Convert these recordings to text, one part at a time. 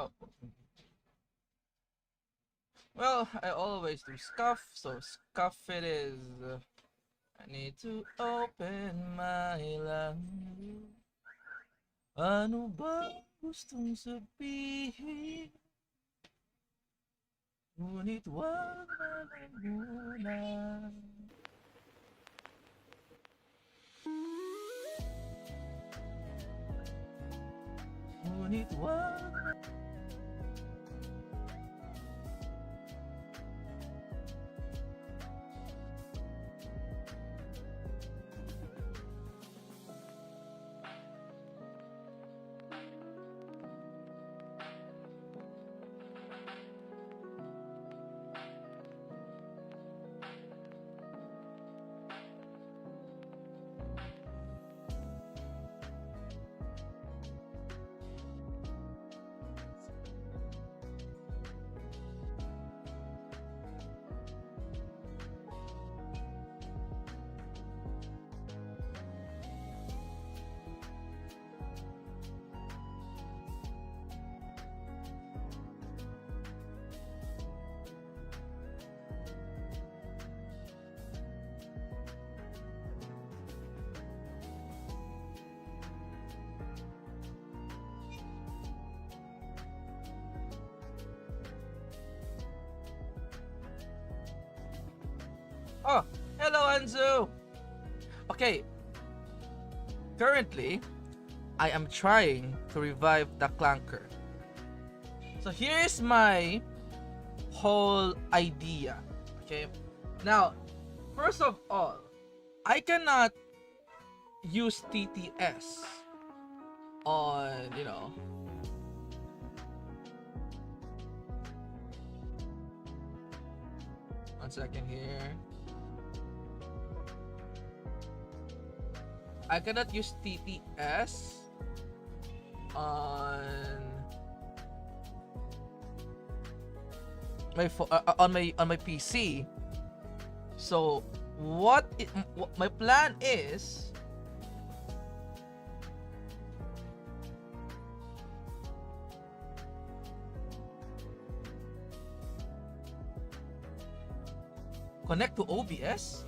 Oh. Well, I always do scuff, so scuff it is. I need to open my love. Ano ba gustong sabihin? Ngunit wag muna. Ngunit wag. Oh, hello Anzu! Okay, currently, I am trying to revive the clanker. So here's my whole idea. Okay, now, first of all, I cannot use TTS on, one second here. I cannot use TTS on my PC. So what my plan is, connect to OBS.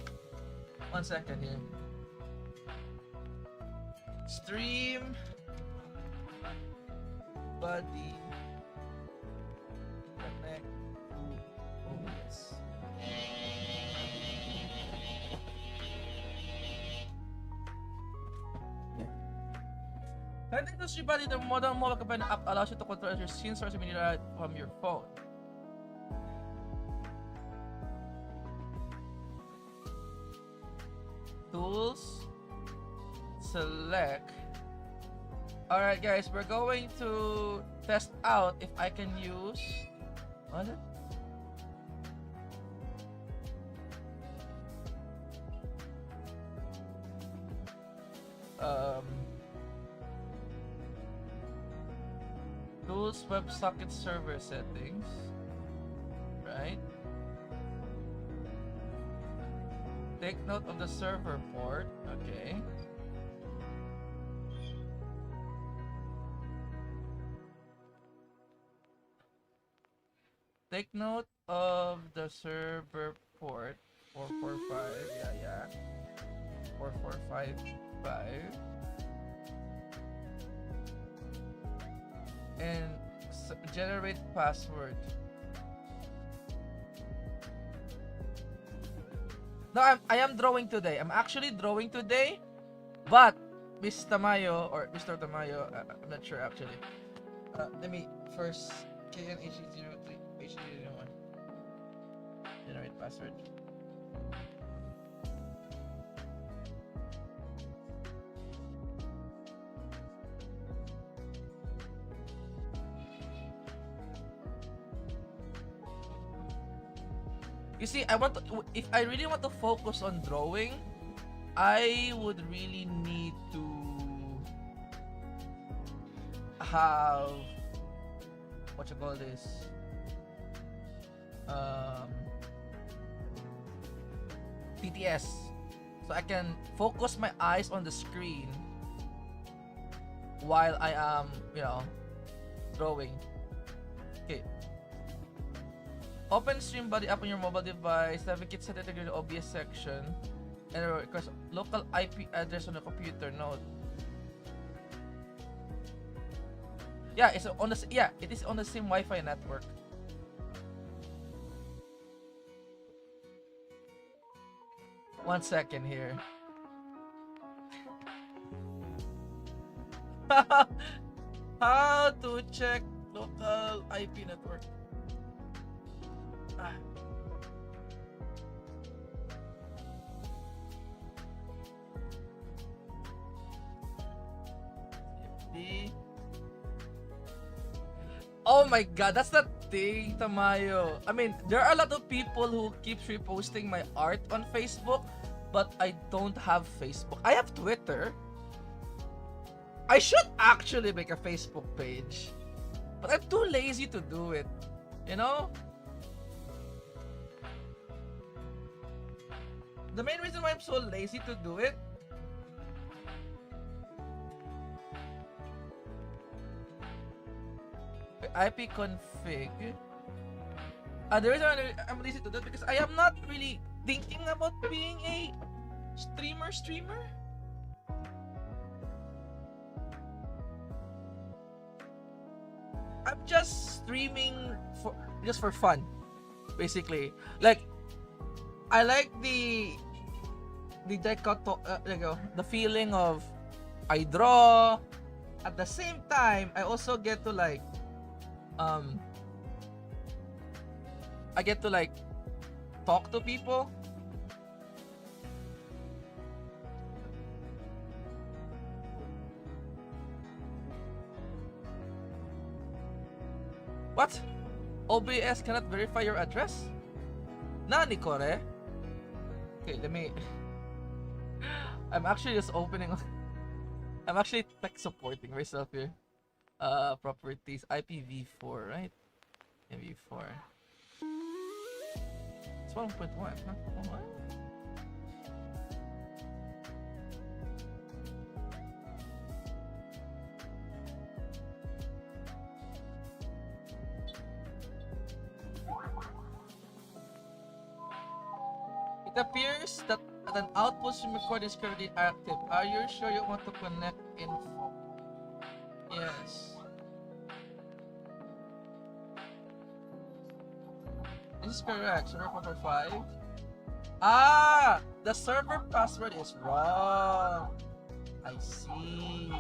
One second here. Stream buddy connect to OBS. Connecting to Stream Buddy, the modern mobile companion app allows you to control your scene source immediately from your phone. Tools, select. Alright guys, we're going to test out if I can use what? Tools, WebSocket server settings, right? Take note of the server port. Okay. Take note of the server port 445. Yeah. 4455. And generate password. No, I am drawing today. I'm actually drawing today, but Miss Tamayo or Mr. Tamayo, I'm not sure actually. Let me first KNH03 H01 generate password. You see, if I really want to focus on drawing, I would really need to have what you call this TTS, so I can focus my eyes on the screen while I am drawing. Okay. Open Stream Buddy app on your mobile device. Navigate set it in the OBS section. And request local IP address on the computer. No. Yeah, it's on the it is on the same Wi-Fi network. One second here. How to check local IP network? Ah. Oh my god, that's the thing, Tamayo. I mean, there are a lot of people who keep reposting my art on Facebook, but I don't have Facebook. I have Twitter. I should actually make a Facebook page, but I'm too lazy to do it. You know? The main reason why I'm so lazy to do it IP config. The reason why I'm lazy to do it because I am not really thinking about being a streamer. I'm just streaming for fun, basically. Like, I like the feeling of I draw. At the same time, I also get to like talk to people. What? OBS cannot verify your address? Nani kore? Okay, let me. I'm actually just opening. I'm actually tech supporting myself here. Properties IPv4, right? IPv4. It's 1.1, huh? Oh, what? It appears that an outpost stream recorder is currently active. Are you sure you want to connect info? Yes. This is correct. Server 445. Ah! The server password is wrong. I see.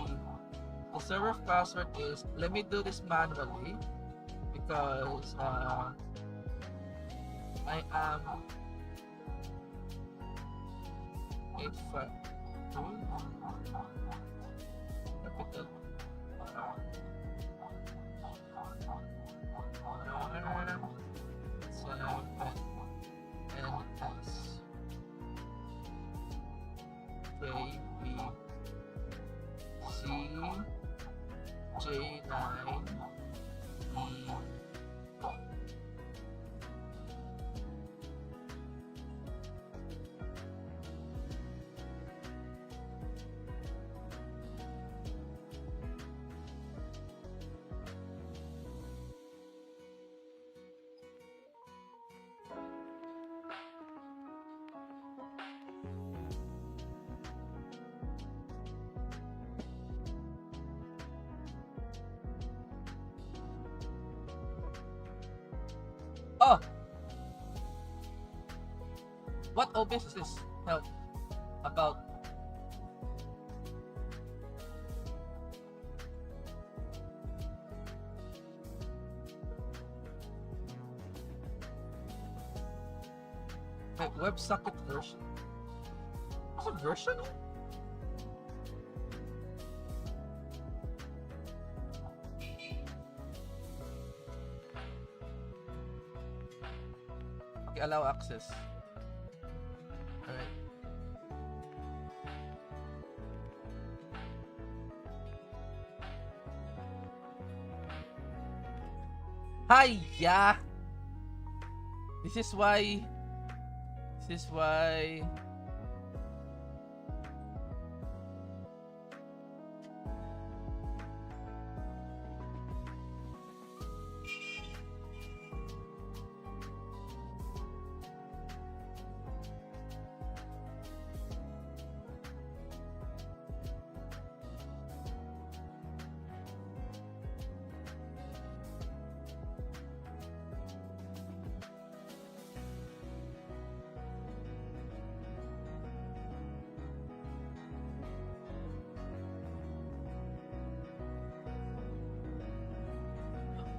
The server password is... Let me do this manually. Because I am... 852 capital J9 Oh! What OBS is this? Help. About. Wait, WebSocket version? What's a version? Okay, allow access. Alright. Hiya! This is why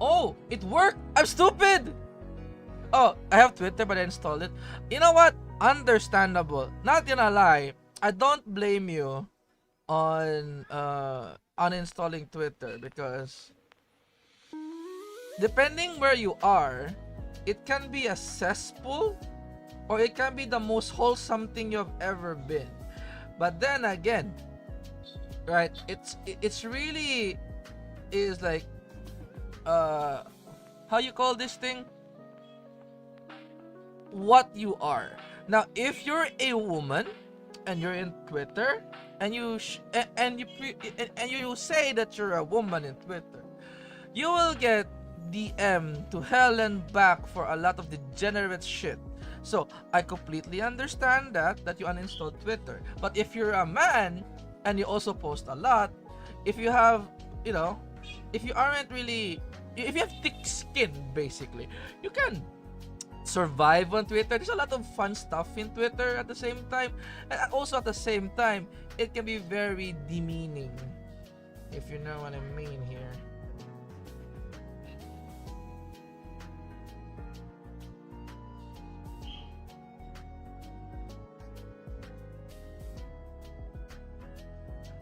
Oh, it worked! I'm stupid! Oh, I have Twitter but I installed it. You know what? Understandable. Not gonna lie, I don't blame you on uninstalling Twitter because depending where you are, it can be a cesspool or it can be the most wholesome thing you've ever been. But then again, right? It's really is like how you call this thing? What you are. Now, if you're a woman and you're in Twitter and you say that you're a woman in Twitter, you will get DM to hell and back for a lot of degenerate shit. So I completely understand that you uninstalled Twitter. But if you're a man and you also post a lot, if you have, you know, if you aren't really, if you have thick skin, basically, you can survive on Twitter. There's a lot of fun stuff in Twitter at the same time, and also at the same time, it can be very demeaning, if you know what I mean here.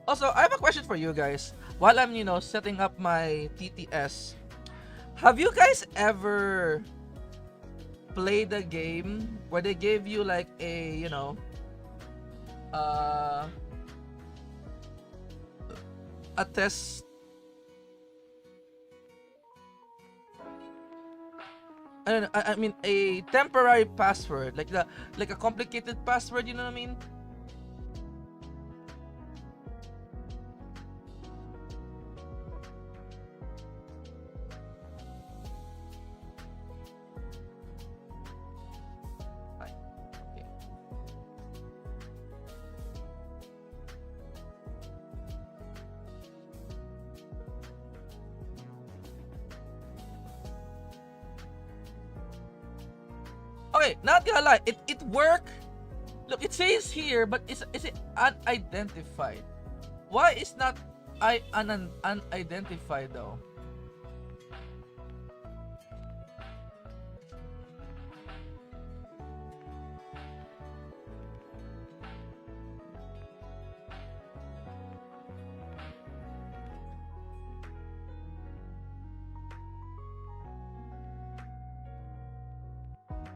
Also, I have a question for you guys. While I'm, setting up my TTS, have you guys ever played a game where they gave you like a, uh, a test? I mean a temporary password, like a complicated password, you know what I mean? Okay, not gonna lie, it worked. Look, it says here, but is it unidentified? Why is not unidentified though?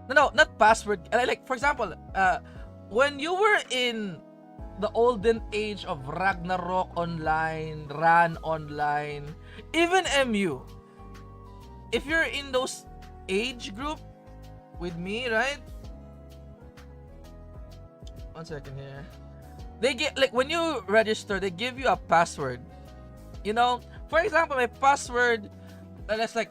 No, not password. Like for example, when you were in the olden age of Ragnarok online, Ran online, even MU, if you're in those age group with me, right? One second here. They get like when you register, they give you a password. For example, my password, that's like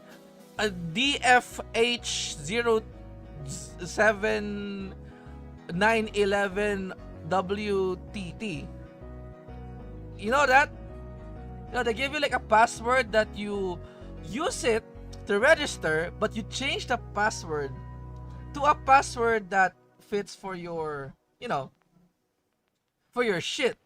a DFH07911 WTT. You know that? They give you like a password that you use it to register, but you change the password to a password that fits for your, for your shit.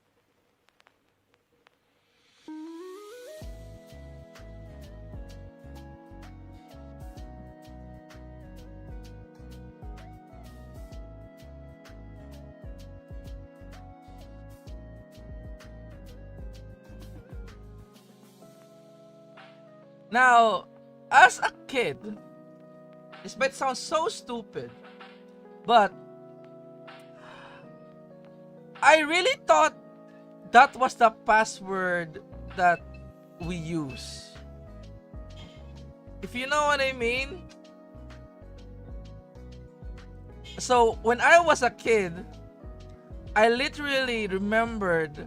Now, as a kid, this might sound so stupid, but I really thought that was the password that we use. If you know what I mean. So, when I was a kid, I literally remembered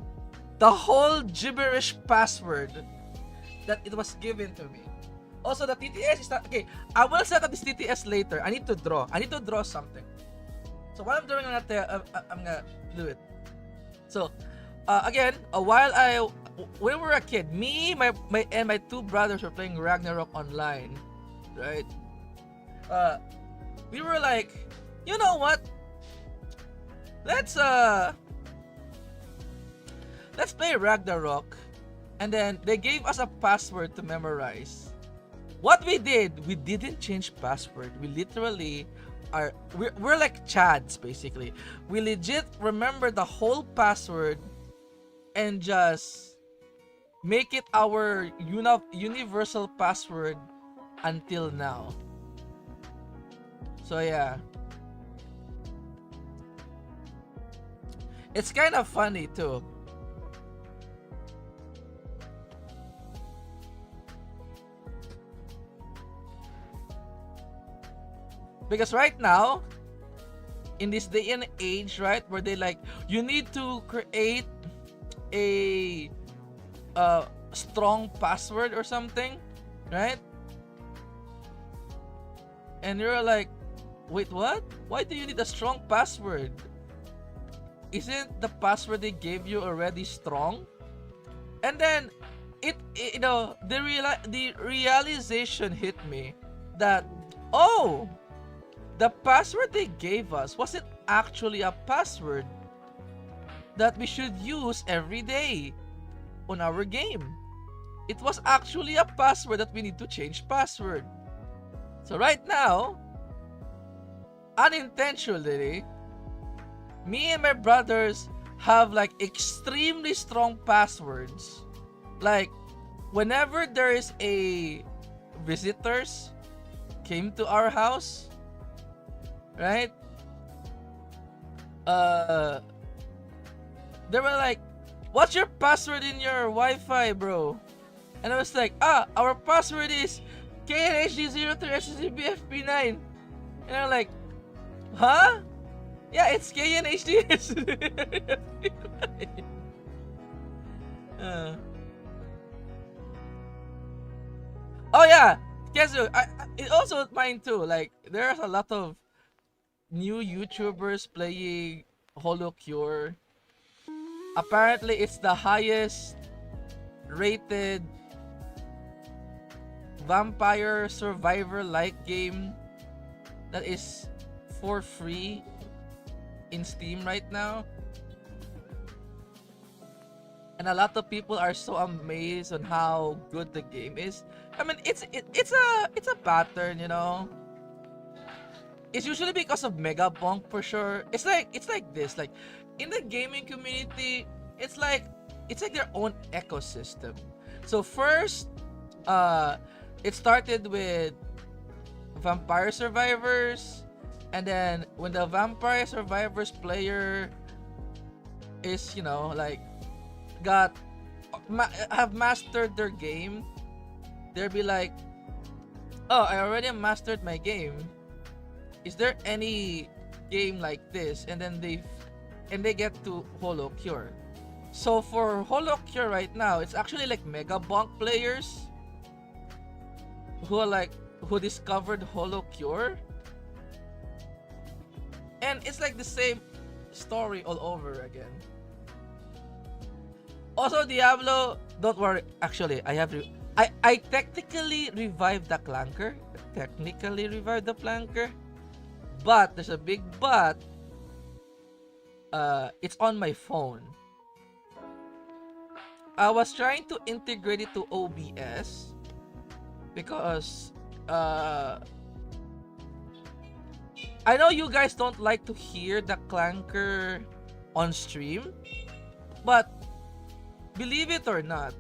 the whole gibberish password that it was given to me. Also, the TTS is not... Okay, I will set up this TTS later. I need to draw something. So, while I'm drawing on that, I'm gonna do it. So, again, when we were a kid, me, my and my two brothers were playing Ragnarok online, right? We were like, you know what? Let's play Ragnarok. And then they gave us a password to memorize. What we did, we didn't change password. We literally we're like Chads basically. We legit remember the whole password and just make it our universal password until now. So yeah. It's kind of funny too. Because right now, in this day and age, right, where they like, you need to create a strong password or something, right? And you're like, wait, what? Why do you need a strong password? Isn't the password they gave you already strong? And then the realization hit me that, oh, the password they gave us wasn't actually a password that we should use every day on our game. It was actually a password that we need to change password. So right now, unintentionally, me and my brothers have like extremely strong passwords. Like, whenever there is a visitors came to our house, right? They were like, what's your password in your Wi-Fi, bro? And I was like, our password is KNHD03SCBFP9. And I'm like, huh? Yeah, it's KNHD. Oh yeah, guess what? It also mine too. Like, there's a lot of new YouTubers playing HoloCure. Apparently, it's the highest rated vampire survivor-like game that is for free in Steam right now. And a lot of people are so amazed on how good the game is. I mean, it's a pattern, you know. It's usually because of Mega Bonk for sure. It's like this, like in the gaming community, it's like their own ecosystem. So first, it started with Vampire Survivors, and then when the Vampire Survivors player is, you know, like have mastered their game, they'll be like, oh, I already mastered my game. Is there any game like this? And then they get to HoloCure. So for HoloCure right now, it's actually like Mega Bonk players who discovered HoloCure. And it's like the same story all over again. Also, Diablo, don't worry. Actually, I technically revived the clanker. But there's a big but. It's on my phone. I was trying to integrate it to OBS because I know you guys don't like to hear the clanker on stream, but believe it or not,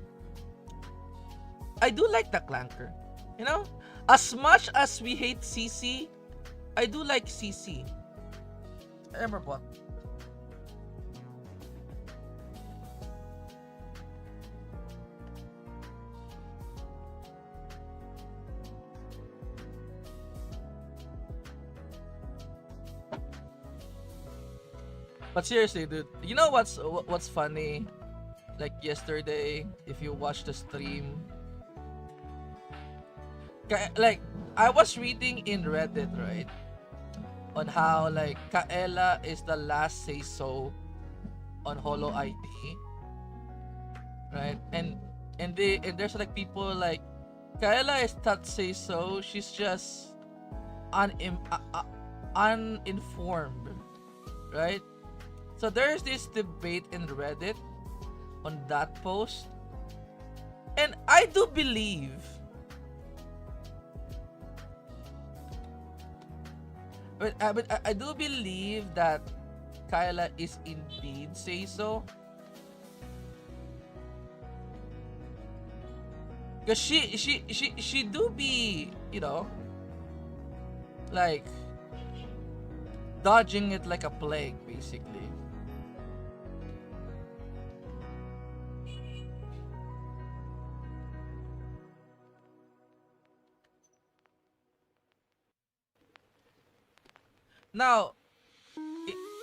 I do like the clanker. You know, as much as we hate CC, I do like CC. Remember what? But seriously, dude, you know what's funny? Like yesterday, if you watch the stream, like I was reading in Reddit, right, on how like Kaela is the last say so on Holo ID, right? And there's like people like Kaela is not say so. She's just uninformed, right? So there's this debate in Reddit on that post, and I do believe But I do believe that Kaela is indeed say so. Cause she do be, like dodging it like a plague, basically. Now,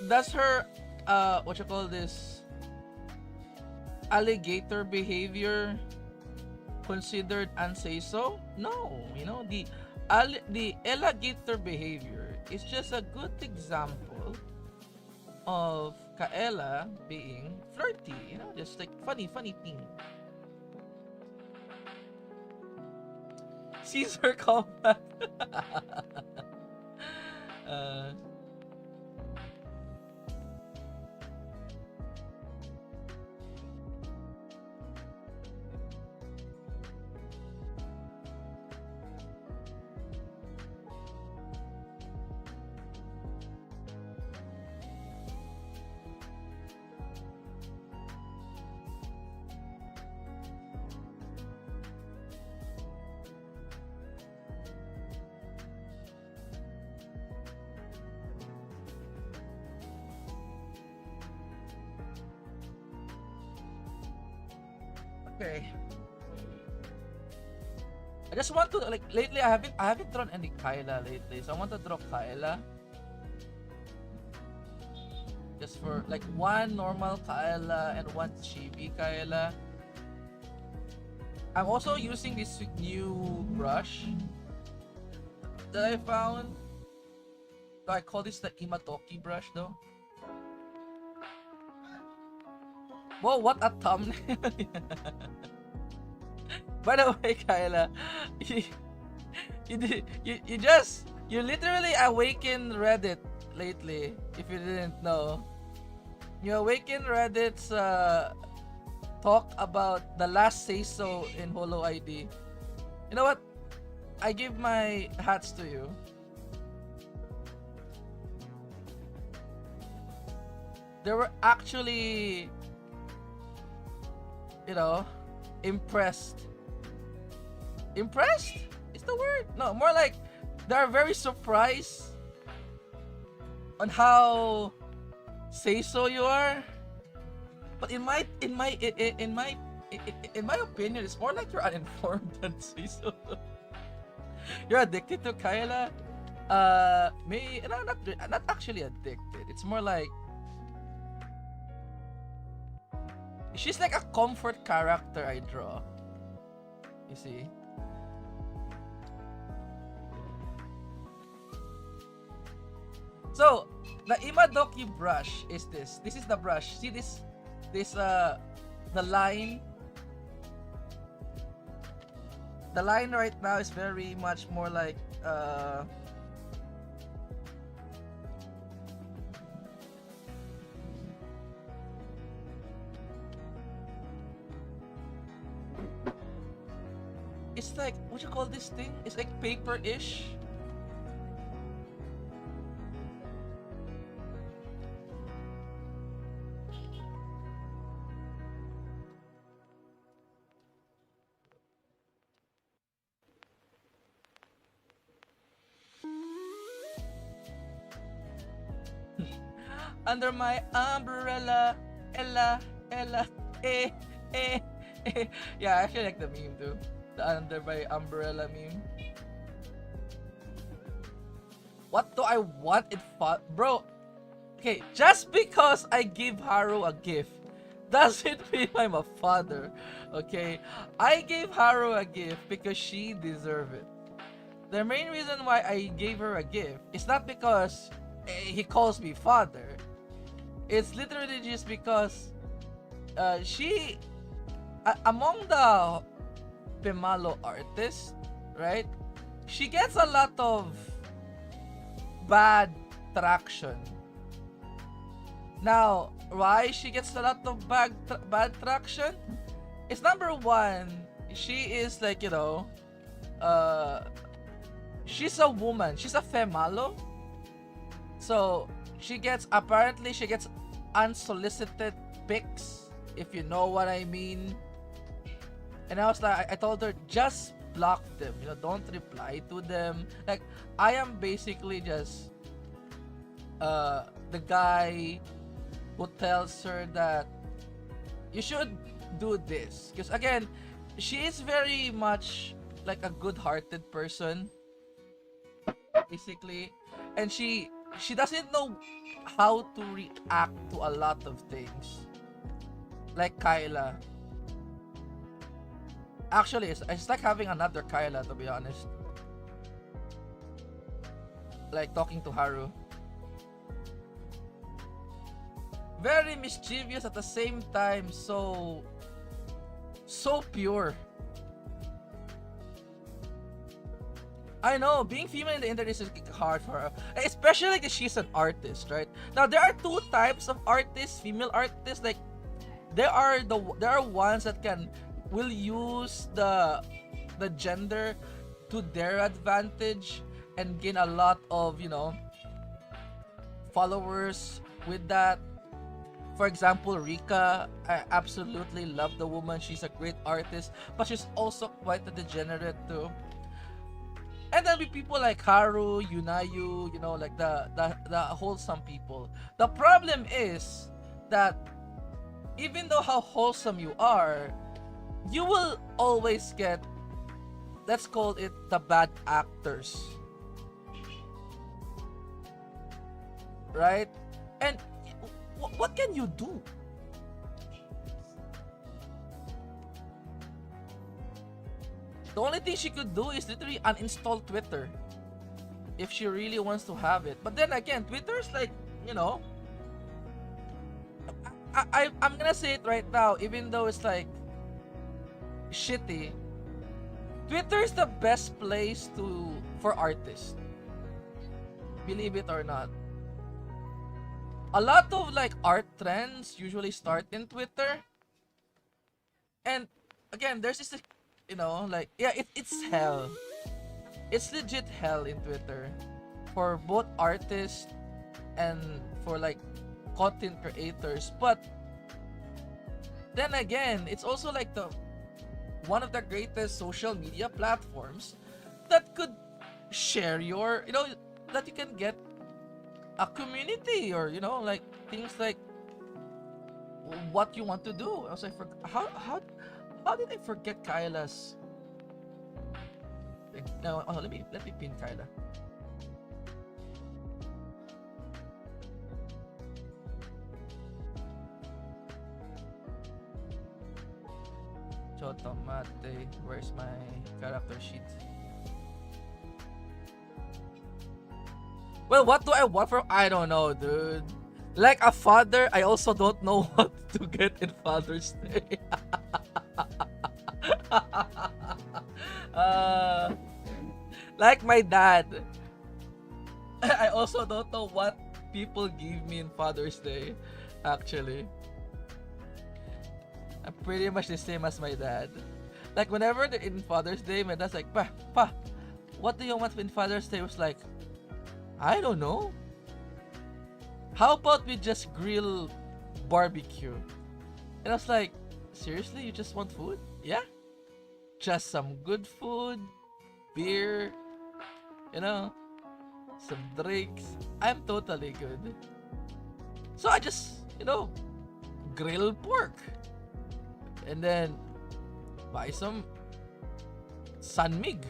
does her what you call this alligator behavior considered unsay so? No, the alligator behavior is just a good example of Kaela being flirty, just like funny thing. Caesar combat. uh, okay. I just want to, like, lately I haven't drawn any Kaela lately, so I want to draw Kaela. Just for like one normal Kaela and one chibi Kaela. I'm also using this new brush that I found. I call this the Imatoki brush though. Whoa, what a thumbnail! By the way, Kaela, you literally awakened Reddit lately. If you didn't know, you awakened Reddit's talk about the last say so in Holo ID. You know what? I give my hats to you. They were actually, impressed. Impressed is the word? No, more like they're very surprised on how say so you are. But in my opinion, it's more like you're uninformed than say so. You're addicted to Kaela. Not actually addicted. It's more like she's like a comfort character I draw. You see? So, the Imadoki brush is this. This is the brush. See this the line. The line right now is very much more like it's like, what you call this thing? It's like paper-ish. Under my umbrella, Ella, eh, eh, eh. Yeah, I actually like the meme too. The under my umbrella meme. What do I want it for? Bro, okay, just because I give Haru a gift doesn't mean I'm a father, okay? I gave Haru a gift because she deserved it. The main reason why I gave her a gift is not because he calls me father. It's literally just because she, among the Pemalo artists, right? She gets a lot of bad traction. Now, why she gets a lot of bad traction? It's number one, she is like, she's a woman. She's a femalo. So apparently she gets unsolicited pics, if you know what I mean. And I was like, I told her, just block them, don't reply to them. Like, I am basically just the guy who tells her that you should do this, because again, she is very much like a good-hearted person, basically, and she doesn't know how to react to a lot of things, like Kaela. Actually, it's like having another Kaela, to be honest. Like talking to Haru. Very mischievous at the same time, so pure. I know, being female in the internet is hard for her. Especially because she's an artist, right? Now, there are two types of artists, female artists. Like, there are ones that will use the gender to their advantage and gain a lot of, followers with that. For example, Rika, I absolutely love the woman. She's a great artist, but she's also quite a degenerate too. And then with people like Haru, Yunayu, like the wholesome people. The problem is that even though how wholesome you are, you will always get, let's call it, the bad actors. Right? And what can you do? The only thing she could do is literally uninstall Twitter if she really wants to have it. But then again, Twitter's like, I'm gonna say it right now, even though it's like shitty, Twitter is the best place for artists. Believe it or not. A lot of like art trends usually start in Twitter. And again, there's this, it's hell. It's legit hell in Twitter for both artists and for like content creators. But then again, it's also like one of the greatest social media platforms that could share your, that you can get a community, or like things like what you want to do. I was like, how did I forget Kaela's? No, let me pin Kaela. Chotomate, where's my character sheet? Well, what do I want from? I don't know, dude. Like a father, I also don't know what to get in Father's Day. Like my dad, I also don't know what people give me in Father's Day. Actually, I'm pretty much the same as my dad. Like whenever they're in Father's Day, my dad's like, Pa, what do you want in Father's Day? I was like, I don't know. How about we just grill barbecue? And I was like, seriously, you just want food? Yeah? Just some good food, beer, some drinks. I'm totally good. So I just, grill pork. And then buy some Sanmig.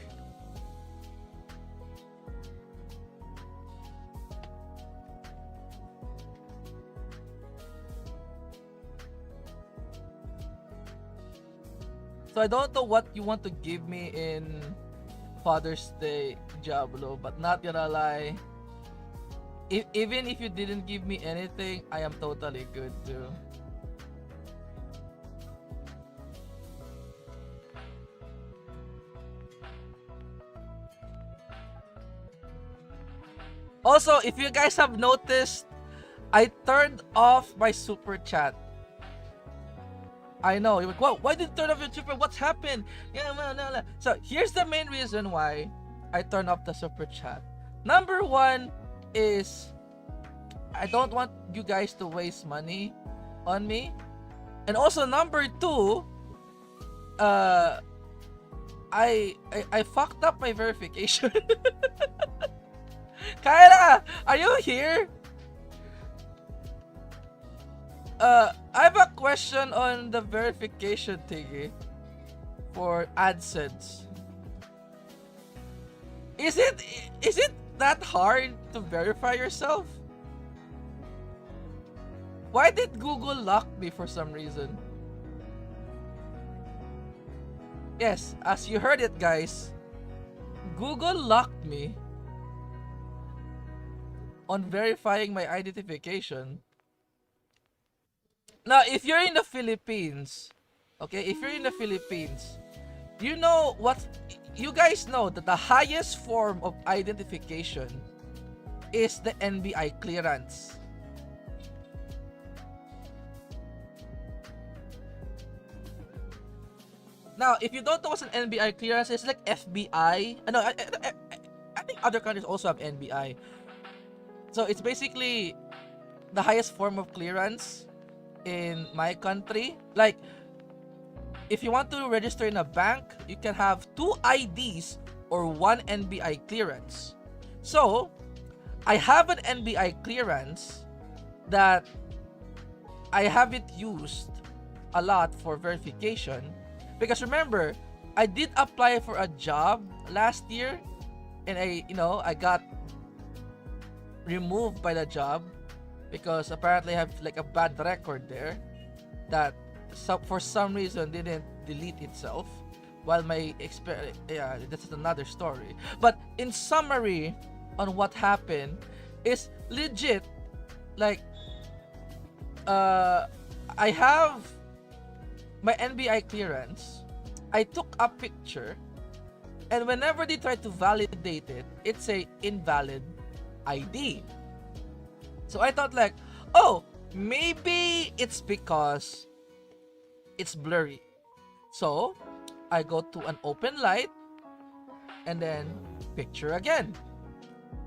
So I don't know what you want to give me in Father's Day, Diablo, but not gonna lie, even if you didn't give me anything, I am totally good too. Also, if you guys have noticed, I turned off my super chat. I know, you're like, wow, why did you turn off your super? What's happened? Yeah, no. So here's the main reason why I turned off the super chat. Number one is I don't want you guys to waste money on me. And also number two, uh, I fucked up my verification. Kaela, are you here? I have a question on the verification thingy for AdSense. Is it that hard to verify yourself? Why did Google lock me for some reason? Yes, as you heard it, guys, Google locked me on verifying my identification. Now, if you're in the Philippines, okay, if you're in the Philippines, you know what, you guys know that the highest form of identification is the NBI clearance. Now, if you don't know what's an NBI clearance, it's like FBI. I think other countries also have NBI. So it's basically the highest form of clearance in my country. Like, if you want to register in a bank, you can have 2 IDs or 1 NBI clearance. So, I have an NBI clearance that I haven't used a lot for verification. Because remember, I did apply for a job last year and I got removed by the job because apparently I have like a bad record there that for some reason didn't delete itself. While my that's another story. But in summary on what happened is legit, like I have my NBI clearance. I took a picture, and whenever they try to validate it, it's a invalid ID. So I thought like, oh, maybe it's because it's blurry. So I go to an open light and then picture again.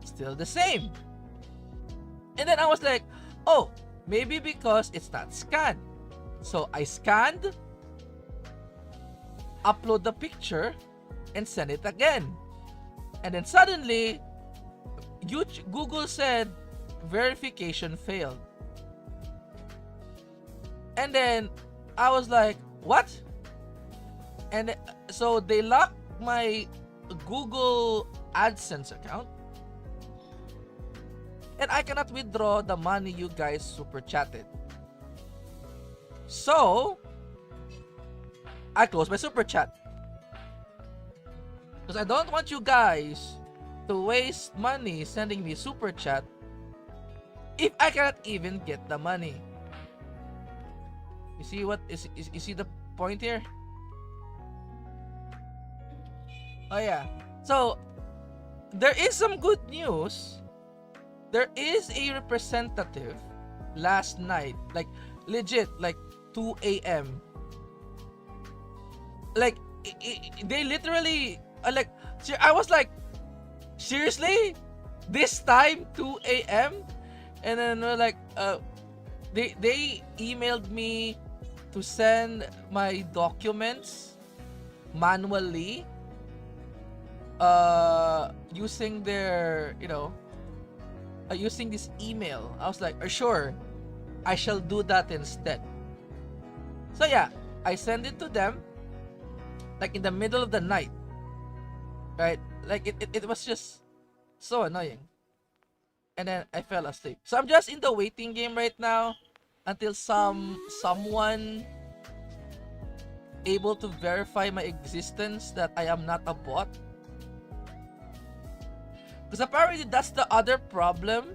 Still the same. And then I was like, oh, maybe because it's not scanned. So I scanned, upload the picture, and send it again. And then suddenly, Google said verification failed. And then I was like, what? And so they locked my Google AdSense account. And I cannot withdraw the money you guys super chatted. So, I closed my super chat. Because I don't want you guys to waste money sending me super chat if I cannot even get the money. You see what is you see the point here? Oh yeah. So there is some good news. There is a representative last night, like legit, like 2 a.m. Like they literally like I was like, seriously? This time 2 a.m. And then we're like they emailed me to send my documents manually using their using this email. I was like, sure, I shall do that instead. So yeah, I sent it to them like in the middle of the night, right? Like it was just so annoying. And then I fell asleep. So I'm just in the waiting game right now until someone able to verify my existence that I am not a bot. Because apparently that's the other problem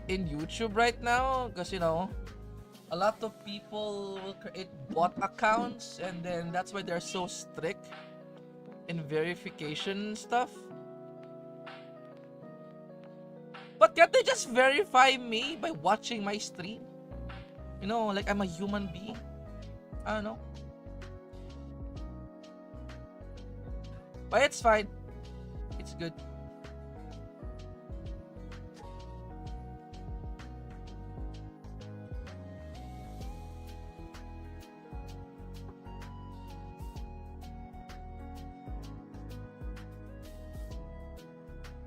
in YouTube right now. Because a lot of people will create bot accounts, and then that's why they're so strict in verification stuff. But can't they just verify me by watching my stream? Like I'm a human being. I don't know. But it's fine. It's good.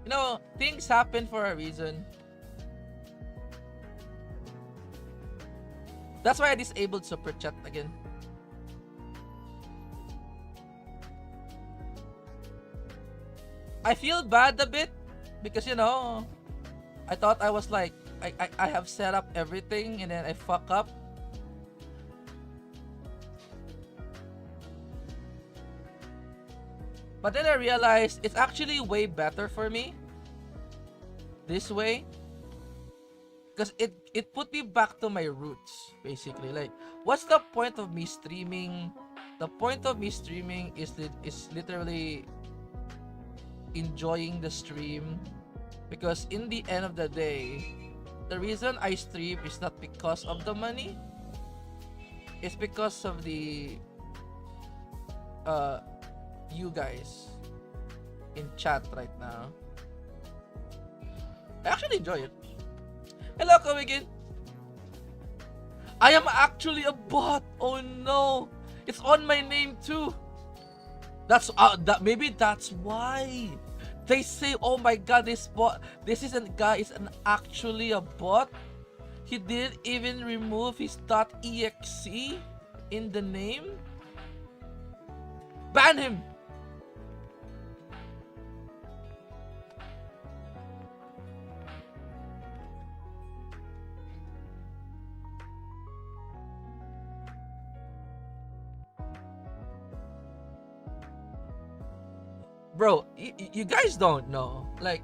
You know, things happen for a reason. That's why I disabled super chat again. I feel bad a bit because, you know, I thought I was like, I have set up everything and then I fuck up. But then I realized it's actually way better for me this way. Because it put me back to my roots, basically. Like, what's the point of me streaming? The point of me streaming is literally enjoying the stream. Because in the end of the day, the reason I stream is not because of the money. It's because of the you guys in chat right now. I actually enjoy it. Hello, Kawigin. I am actually a bot. Oh no, it's on my name too. That's maybe that's why they say, oh my god, this guy is actually a bot. He didn't even remove his .exe in the name. Ban him. Bro, you guys don't know. Like,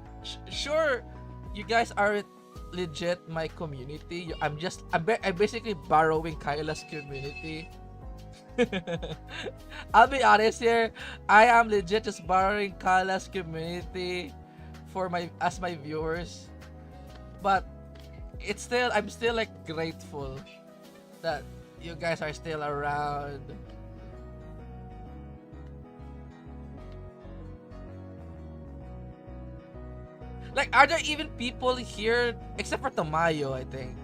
sure, you guys aren't legit my community. I'm basically borrowing Kaela's community. I'll be honest here. I am legit just borrowing Kaela's community for my viewers. But I'm still like grateful that you guys are still around. Like, are there even people here except for Tamayo? I think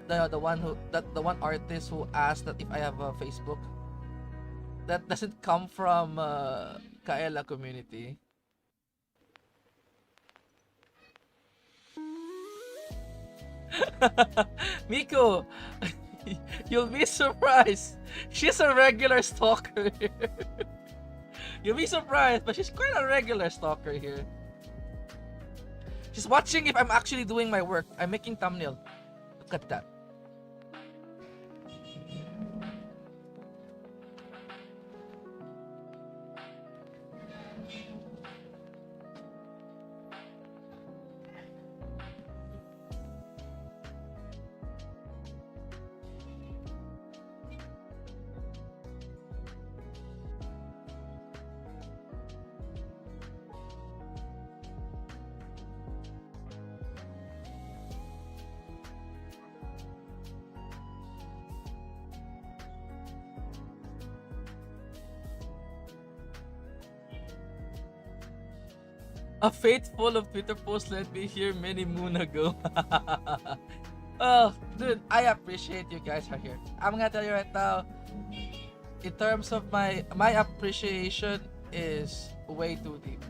the one artist who asked that if I have a Facebook. That doesn't come from Kaela community. Miko, you'll be surprised. She's a regular stalker here. You'll be surprised, but she's quite a regular stalker here. She's watching if I'm actually doing my work. I'm making thumbnail. Look at that. A faithful of Twitter post let me hear many moon ago. Oh, dude, I appreciate you guys are here. I'm gonna tell you right now, in terms of my appreciation is way too deep.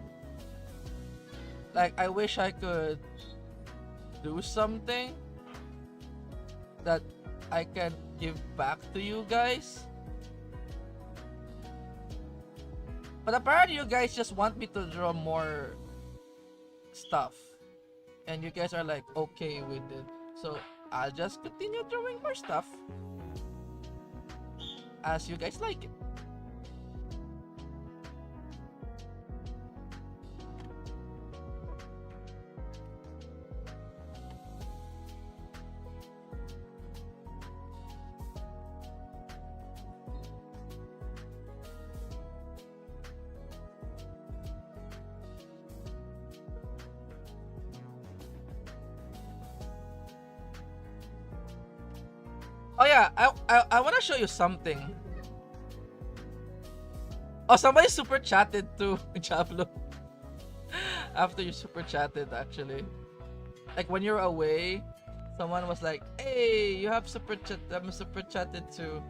Like, I wish I could do something that I can give back to you guys. But apparently you guys just want me to draw more stuff, and you guys are like okay with it, so I'll just continue drawing more stuff as you guys like it. Oh yeah, I want to show you something. Oh, somebody super chatted too, Chablo. After you super chatted, actually. Like, when you're away, someone was like, hey, you have super chat, I'm super chatted too.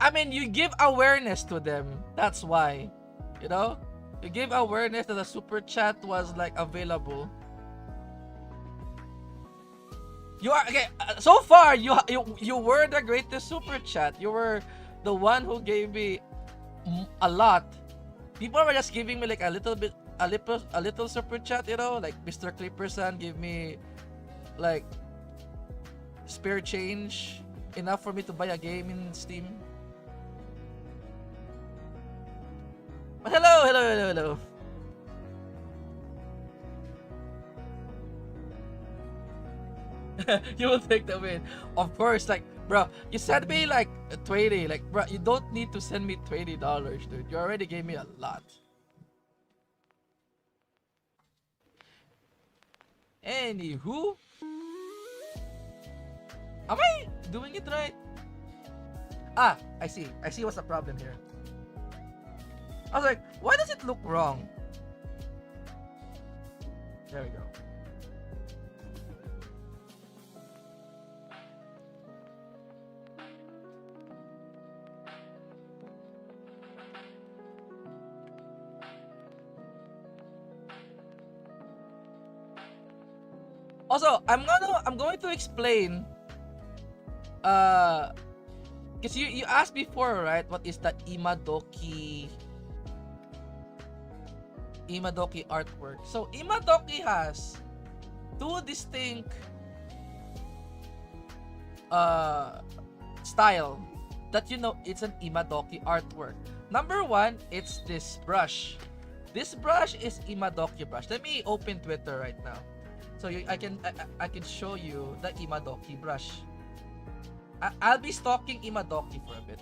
I mean, you give awareness to them. That's why, you know, you give awareness that the super chat was like available. You are okay. So far, you were the greatest super chat. You were the one who gave me a lot. People were just giving me like a little bit, a little super chat. You know, like Mr. Clipperson gave me like spare change enough for me to buy a game in Steam. But hello. You will take the win. Of course, like, bro, you sent me like 20. Like, bro, you don't need to send me $20, dude. You already gave me a lot. Anywho, am I doing it right? Ah, I see. I see what's the problem here. I was like, why does it look wrong? There we go. Also, I'm going to explain because you asked before, right? What is the Imadoki artwork? So Imadoki has two distinct style that you know it's an Imadoki artwork. Number one, it's this brush. This brush is Imadoki brush. Let me open Twitter right now. So I can show you the Imadoki brush. I'll be stalking Imadoki for a bit.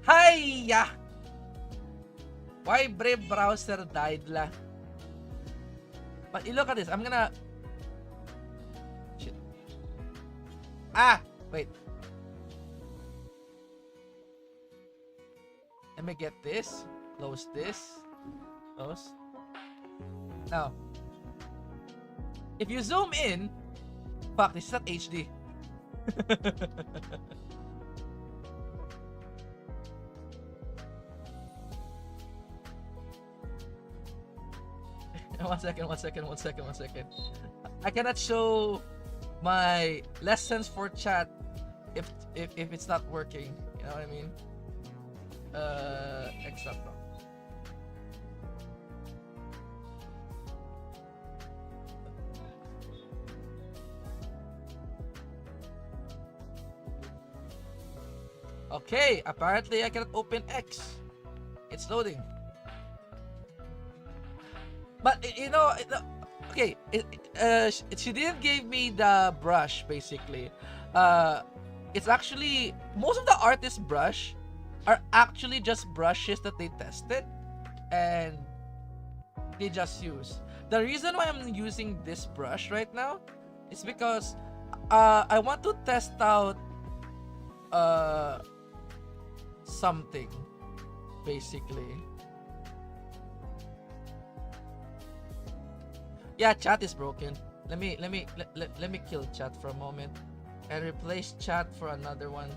Hiya! Why Brave browser died la? But you look at this. I'm gonna... Shit. Ah! Wait. Let me get this. Close this. Close. Now, if you zoom in, fuck, this is not HD. One second. I cannot show my lessons for chat if it's not working. You know what I mean? Extra pro. Okay, apparently I cannot open X. It's loading. But you know, okay, she didn't give me the brush basically. It's actually most of the artist brush are actually just brushes that they tested and they just use. The reason why I'm using this brush right now is because I want to test out something basically. Yeah, chat is broken. Let me kill chat for a moment and replace chat for another one.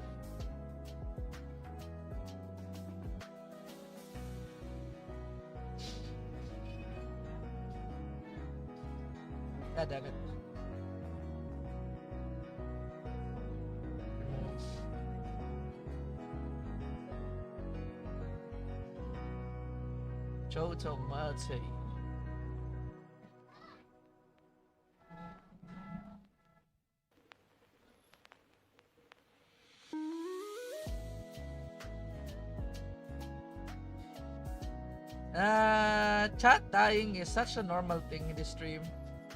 God damn it. Chotomate. Chat dying is such a normal thing in the stream.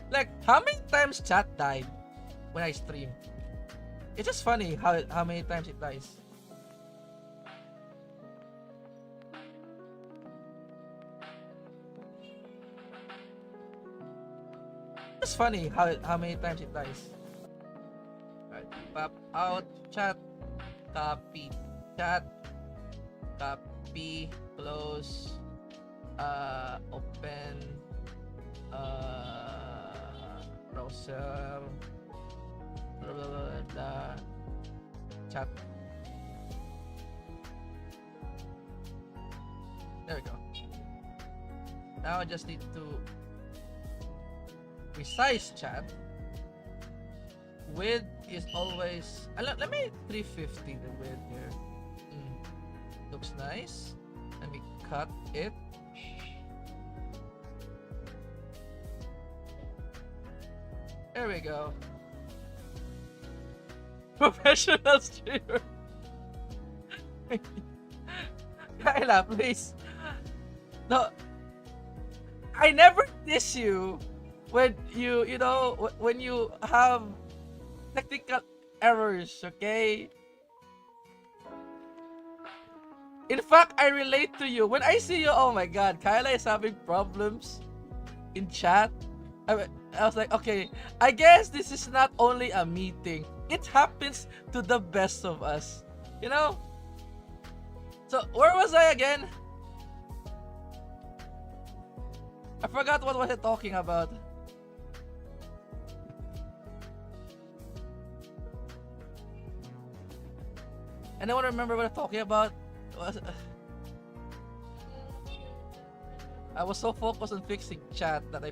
Like, how many times chat died when I stream? It's just funny how many times it dies. It's funny how many times it dies. Alright, pop out chat, copy chat, copy, close, open, Browser, blah, blah, blah, blah, chat. There we go. Now I just need to resize chat. Width is always. Let me 350 the width here. Looks nice. Let me cut it. There we go. Professional streamer. Kaela, please. No, I never diss you when you know when you have technical errors, okay? In fact, I relate to you. When I see you, oh my god, Kaela is having problems in chat. I was like, okay, I guess this is not only a meeting. It happens to the best of us. You know? So, where was I again? I forgot what was I talking about. And I want to remember what I'm talking about. I was so focused on fixing chat that I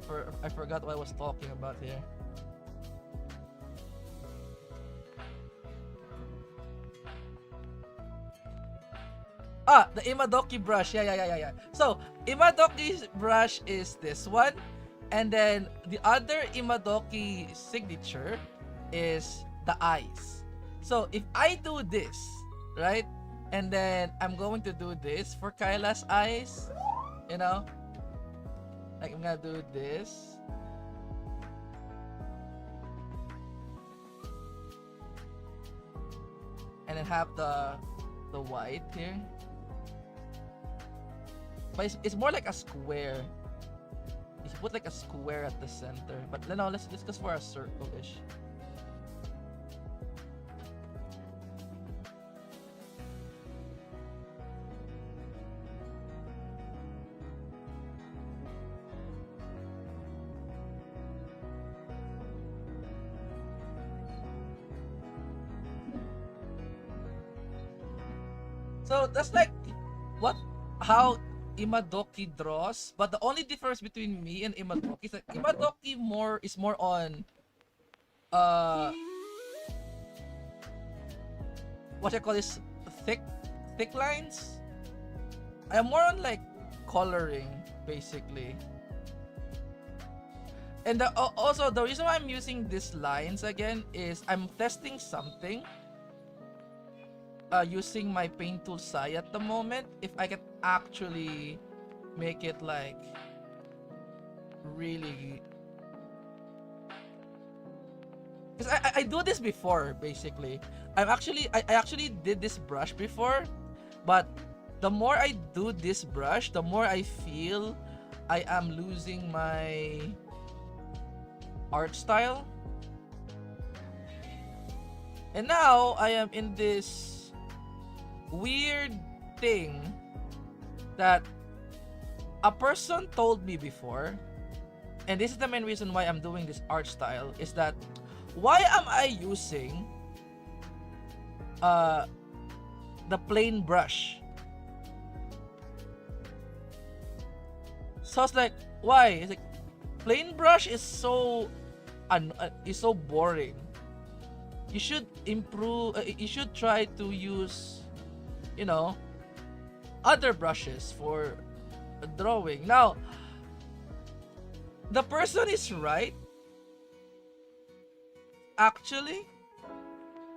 forgot what I was talking about here. The Imadoki brush. Yeah. So, Imadoki's brush is this one. And then the other Imadoki signature is the eyes. So, if I do this, right? And then I'm going to do this for Kaela's eyes. You know? Like, I'm gonna do this. And then have the white here. But it's more like a square. You put like a square at the center. But no, let's go for a circle-ish. So that's like how Imadoki draws, but the only difference between me and Imadoki is that Imadoki is more on what I call this thick lines. I am more on like coloring basically. And also the reason why I'm using these lines again is I'm testing something. Using my paint tool Sai at the moment, if I can actually make it like really, because I do this before basically. I actually did this brush before, but the more I do this brush, the more I feel I am losing my art style. And now I am in this weird thing that a person told me before, and this is the main reason why I'm doing this art style, is that why am I using the plain brush? So it's like, why? It's like plain brush is so boring. You should improve. You should try to use, you know, other brushes for drawing. Now, the person is right, actually,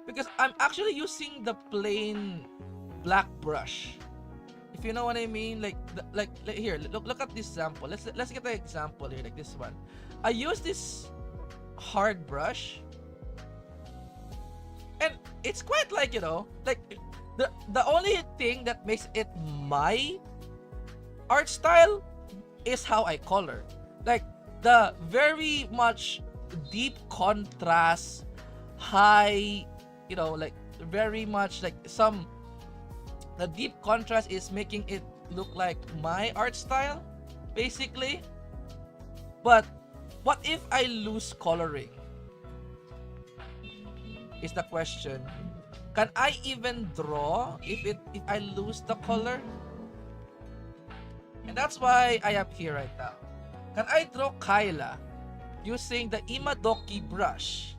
because I'm actually using the plain black brush. If you know what I mean, like here, look at this sample. Let's get the example here, like this one. I use this hard brush, and it's quite like, you know, like the only thing that makes it my art style is how I color. Like the very much deep contrast, high, you know, like very much like the deep contrast is making it look like my art style, basically. But what if I lose coloring? Is the question. Can I even draw if I lose the color? And that's why I am here right now. Can I draw Kaela using the Imadoki brush?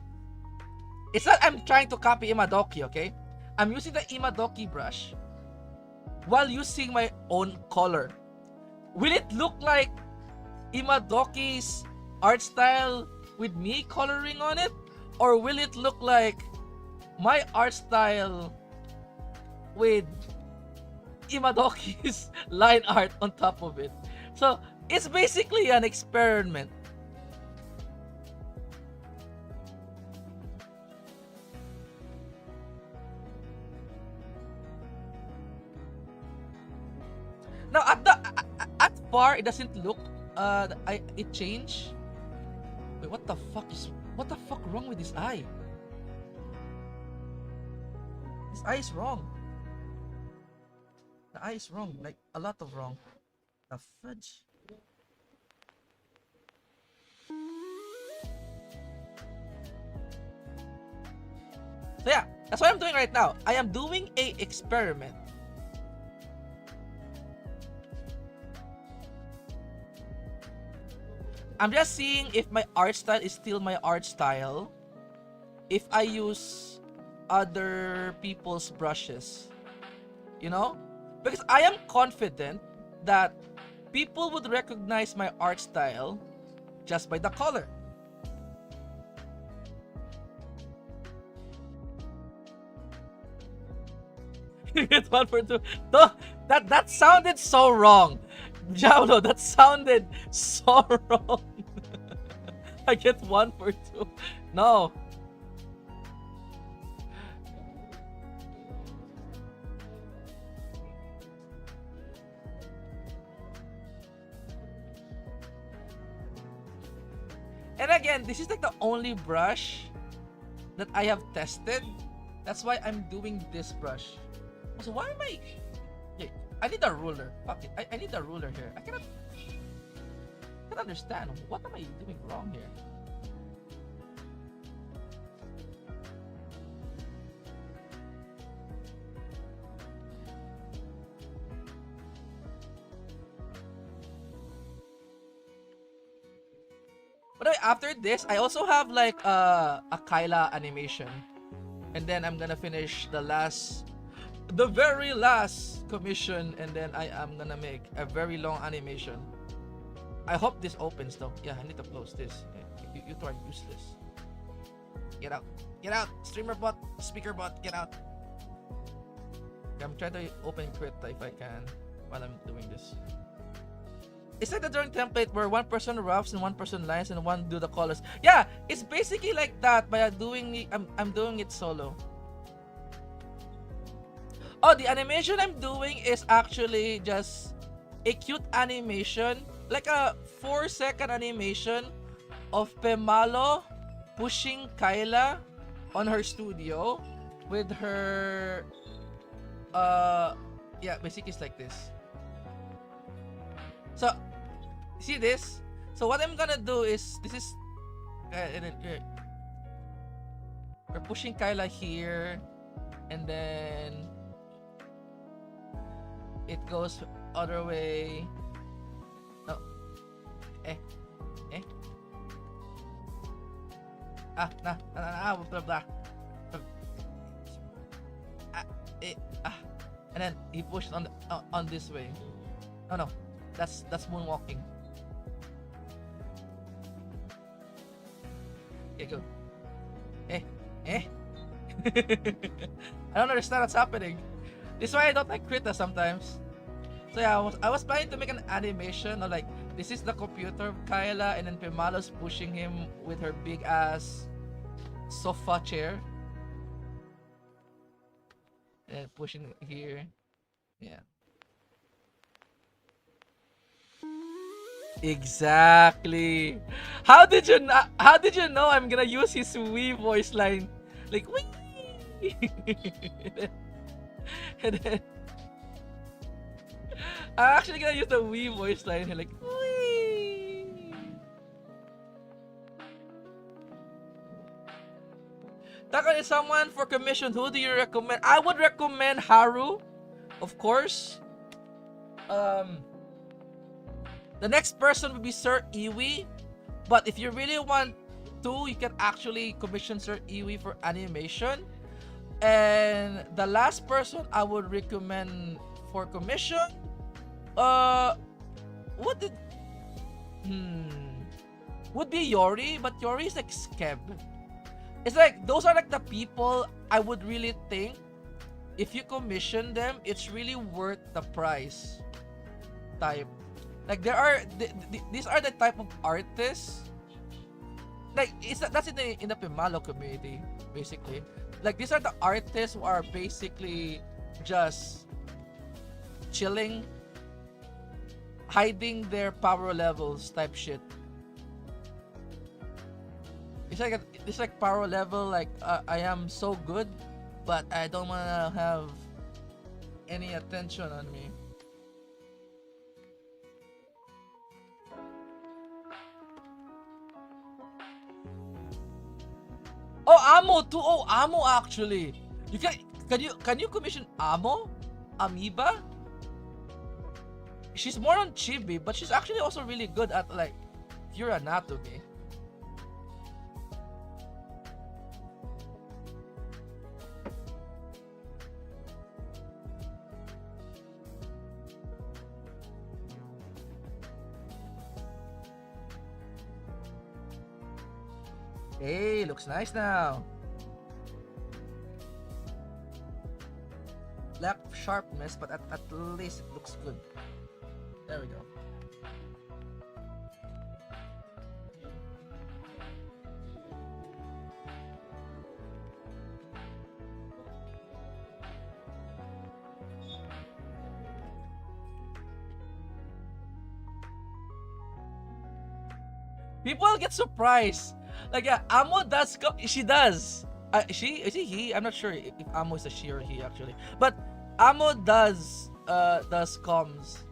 It's not I'm trying to copy Imadoki, okay? I'm using the Imadoki brush while using my own color. Will it look like Imadoki's art style with me coloring on it? Or will it look like my art style with Imadoki's line art on top of it? So it's basically an experiment. Now at far it doesn't look it changed. Wait, what the fuck wrong with this eye? This eye is wrong. The eye is wrong, like a lot of wrong. The fudge. So yeah, that's what I'm doing right now. I am doing a experiment. I'm just seeing if my art style is still my art style if I use other people's brushes, you know? Because I am confident that people would recognize my art style just by the color. It's 1 for 2. No, that sounded so wrong. Diablo, that sounded so wrong. I get 1 for 2. No. And again, this is like the only brush that I have tested. That's why I'm doing this brush. So why am I... Okay, I need a ruler. Fuck it. I need a ruler here. I cannot understand. What am I doing wrong here? But after this, I also have like a Kaela animation. And then I'm gonna finish the very last commission, and then I am gonna make a very long animation. I hope this opens though. Yeah, I need to close this. You two are useless. Get out. Get out. Streamer bot, speaker bot, get out. I'm trying to open Krita if I can while I'm doing this. It's like the drawing template where one person roughs and one person lines and one do the colors. Yeah, it's basically like that, but I'm doing it solo. Oh, the animation I'm doing is actually just a cute animation, like a 4-second animation of Pemalo pushing Kaela on her studio with her yeah, basically it's like this. So see this? So what I'm gonna do is this is we're pushing Kaela here, and then it goes other way. No. Blah blah. And then he pushed on this way. No, that's moonwalking. Okay, go. I don't understand what's happening. This is why I don't like Krita sometimes. So yeah, I was planning to make an animation of like, this is the computer of Kaela, and then Pemalo's pushing him with her big ass sofa chair. And pushing here. Yeah. Exactly. How did you know I'm gonna use his Wii voice line? Like Wii. And then I'm actually gonna use the Wii voice line here, like Wii. recommend someone for commission, who do you recommend? I would recommend Haru, of course. The next person would be Sir Iwi. But if you really want to, you can actually commission Sir Iwi for animation. And the last person I would recommend for commission, what did would be Yori, but Yori is like Skeb. It's like those are like the people I would really think if you commission them, it's really worth the price type. Like there are these are the type of artists. Like that's in the Pimalo community basically. Like these are the artists who are basically just chilling, hiding their power levels type shit. It's like power level like I am so good, but I don't wanna have any attention on me. Oh, Amo too. Oh, Amo actually. You can you commission Amo? Amoeba? She's more on chibi, but she's actually also really good at like pure anatomy. Hey, looks nice now. Lack of sharpness, but at least it looks good. There we go. People get surprised. Like yeah, Amo does. She does. She is it he? I'm not sure if Amo is a she or he actually. But Amo does comms.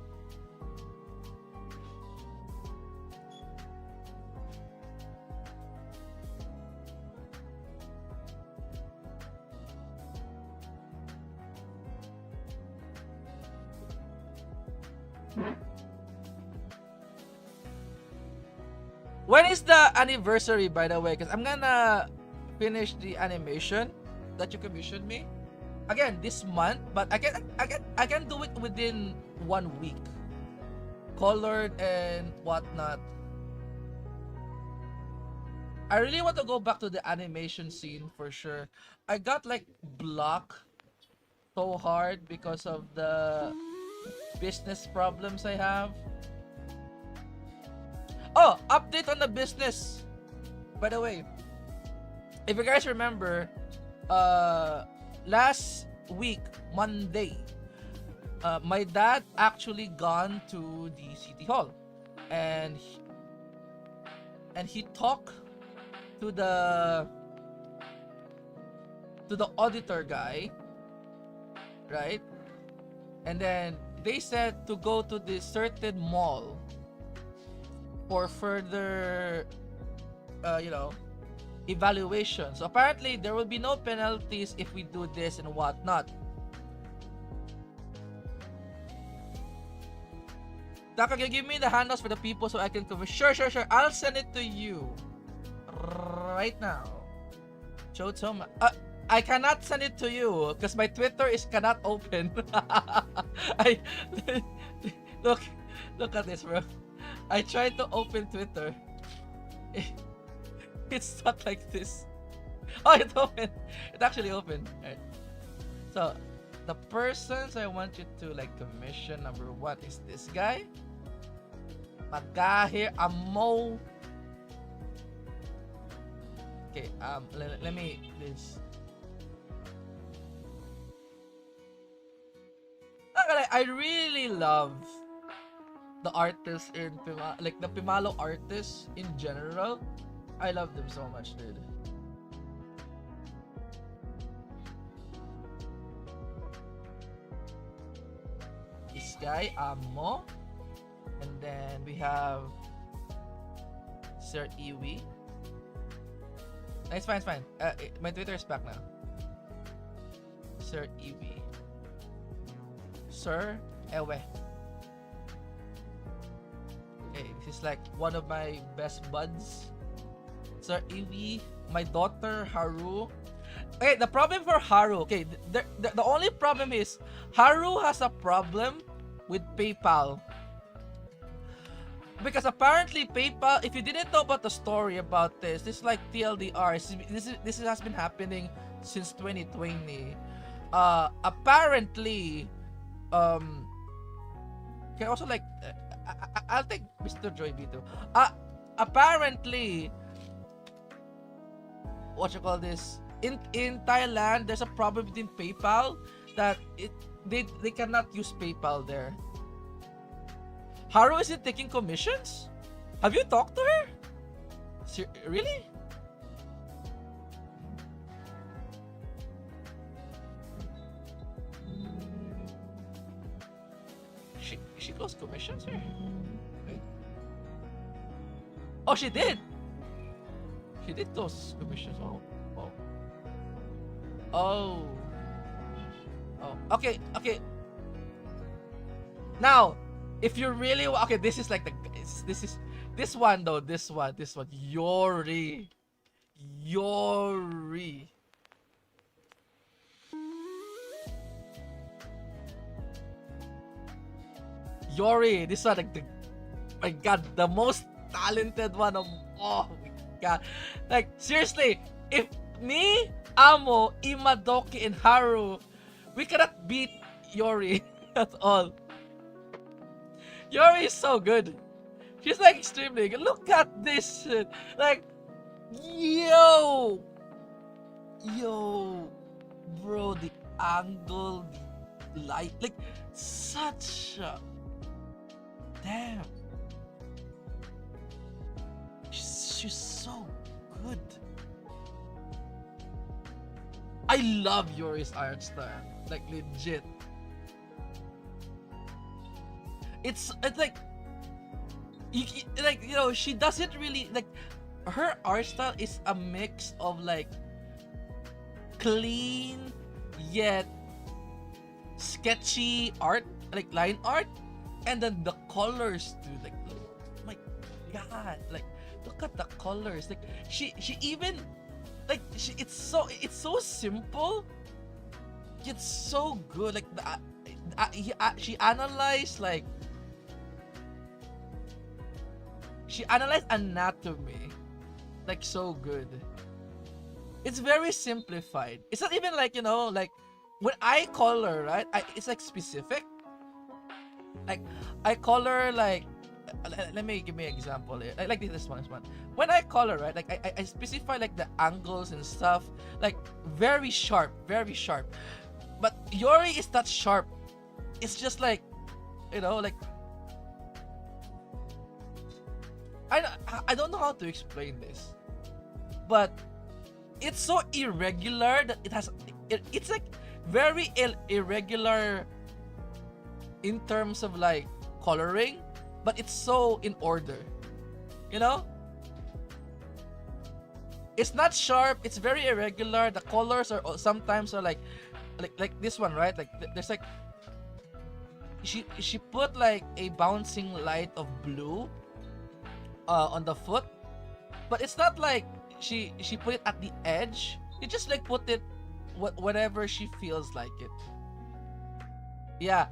When is the anniversary, by the way? Because I'm gonna finish the animation that you commissioned me. Again, this month, but I can do it within 1 week. Colored and whatnot. I really want to go back to the animation scene for sure. I got like blocked so hard because of the business problems I have. Oh, update on the business. By the way, if you guys remember, last week, Monday, my dad actually gone to the city hall, and he talked to the auditor guy, right? And then they said to go to this certain mall for further, evaluation. So apparently there will be no penalties if we do this and whatnot. Taka, can you give me the handouts for the people so I can cover? Sure. I'll send it to you right now. Chotoma. I cannot send it to you because my Twitter is cannot open. I look at this, bro. I tried to open Twitter. It's not like this. Oh, it opened. It actually opened. Alright. So, the persons I want you to like commission, number 1 is this guy. Magahir Amo. Okay, let me this. I really love the artists in like the Pimalo artists in general. I love them so much, dude. This guy, Amo. And then we have Sir Iwi. It's fine, it's fine. My Twitter is back now. Sir Evie. Sir Ewe. Okay, this is like one of my best buds. Sir Evie, my daughter Haru. Okay, the problem for Haru, okay, the only problem is Haru has a problem with PayPal. Because apparently PayPal, if you didn't know about the story about this is like TLDR. This has been happening since 2020. Apparently, can also like, I'll take Mr. Joy B too. Apparently, what you call this? In Thailand, there's a problem between PayPal that they cannot use PayPal there. Haru isn't taking commissions? Have you talked to her? Really? She closed commissions here? Wait. Oh, she did! She did close commissions. Oh. Oh. Okay. Now, if you really okay, this is like this one though. This one. Yori. This one, like my God, the most talented one of. Oh my God, like seriously, if me, Amo, Imadoki, and Haru, we cannot beat Yori at all. Yori is so good. She's like extremely good. Look at this shit. Like, yo, bro, the angle, the light, like such a damn. She's so good. I love Yori's art style, like legit. It's like she doesn't really like, her art style is a mix of like clean yet sketchy art, like line art, and then the colors too. Like, oh my God, like look at the colors. Like she even like it's so simple yet so good. Like she analyzed like. She analyzed anatomy like so good. It's very simplified. It's not even like, like when I color, right? It's like specific. Like I color like, let me give me an example here. Like this one. When I color, right? Like I specify like the angles and stuff, like very sharp. But Yori is not sharp. It's just like, like. I don't know how to explain this, but it's so irregular that it's like very irregular in terms of like coloring, but it's so in order, it's not sharp, it's very irregular. The colors are sometimes are like this one, right? Like there's like she put like a bouncing light of blue on the foot, but it's not like she put it at the edge. You just like put it whatever she feels like it. Yeah.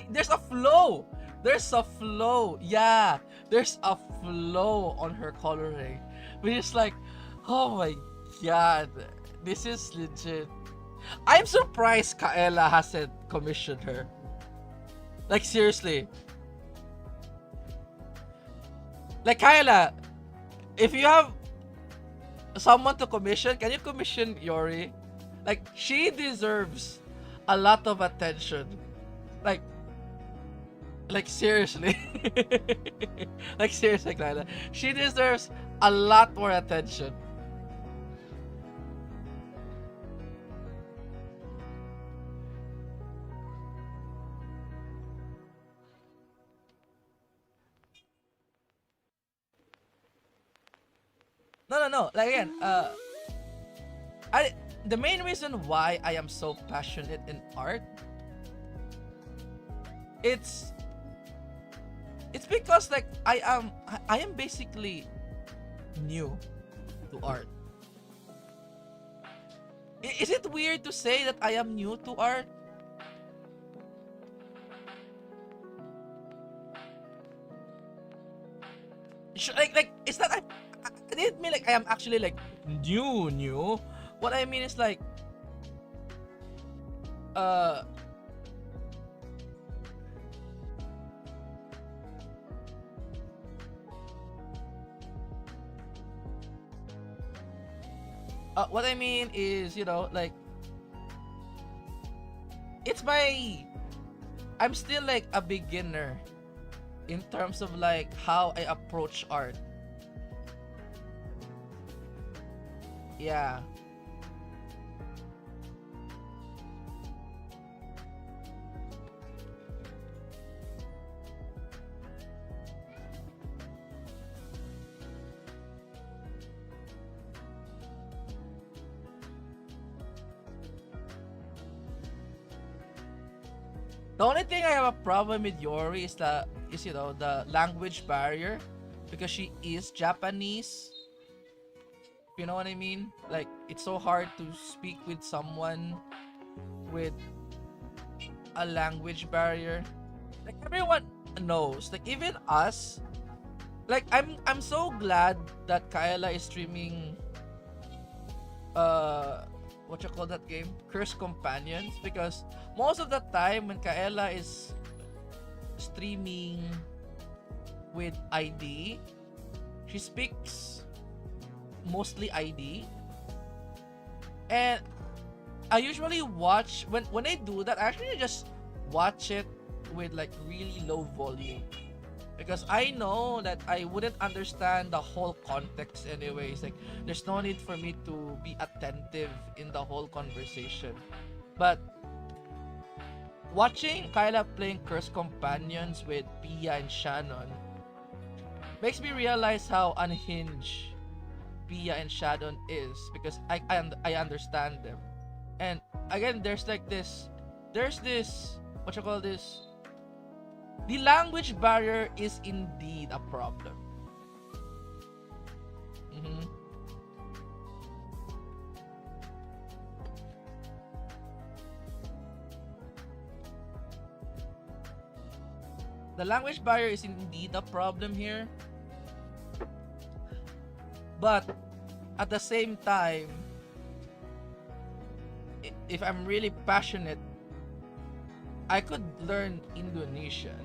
There's a flow. Yeah, there's a flow on her coloring. We're just like, oh my God, this is legit. I'm surprised Kaela hasn't commissioned her. Like seriously. Like Kaela, if you have someone to commission, can you commission Yori? Like she deserves a lot of attention. Like seriously. Like seriously, Kaela. She deserves a lot more attention. No. Like again, I the main reason why I am so passionate in art, it's because like I am basically new to art. Is it weird to say that I am new to art? Like it's not. I didn't mean like I am actually like new. What I mean is like uh what I mean is, you know, like it's my I'm still like a beginner in terms of like how I approach art. Yeah. The only thing I have a problem with Yori is you know, the language barrier, because she is Japanese. You know what I mean? Like it's so hard to speak with someone with a language barrier. Like everyone knows, like even us. Like I'm so glad that Kaela is streaming what you call that game? Curse Companions, because most of the time when Kaela is streaming with ID, she speaks mostly ID. And I usually watch when I do that, I actually just watch it with like really low volume, because I know that I wouldn't understand the whole context anyways. Like there's no need for me to be attentive in the whole conversation. But watching Kyla playing Curse Companions with Pia and Shannon makes me realize how unhinged Pia and Shannon is, because I understand them. And again, there's this what you call this, the language barrier is indeed a problem. Mhm. The language barrier is indeed a problem here, but at the same time, if I'm really passionate, I could learn Indonesian.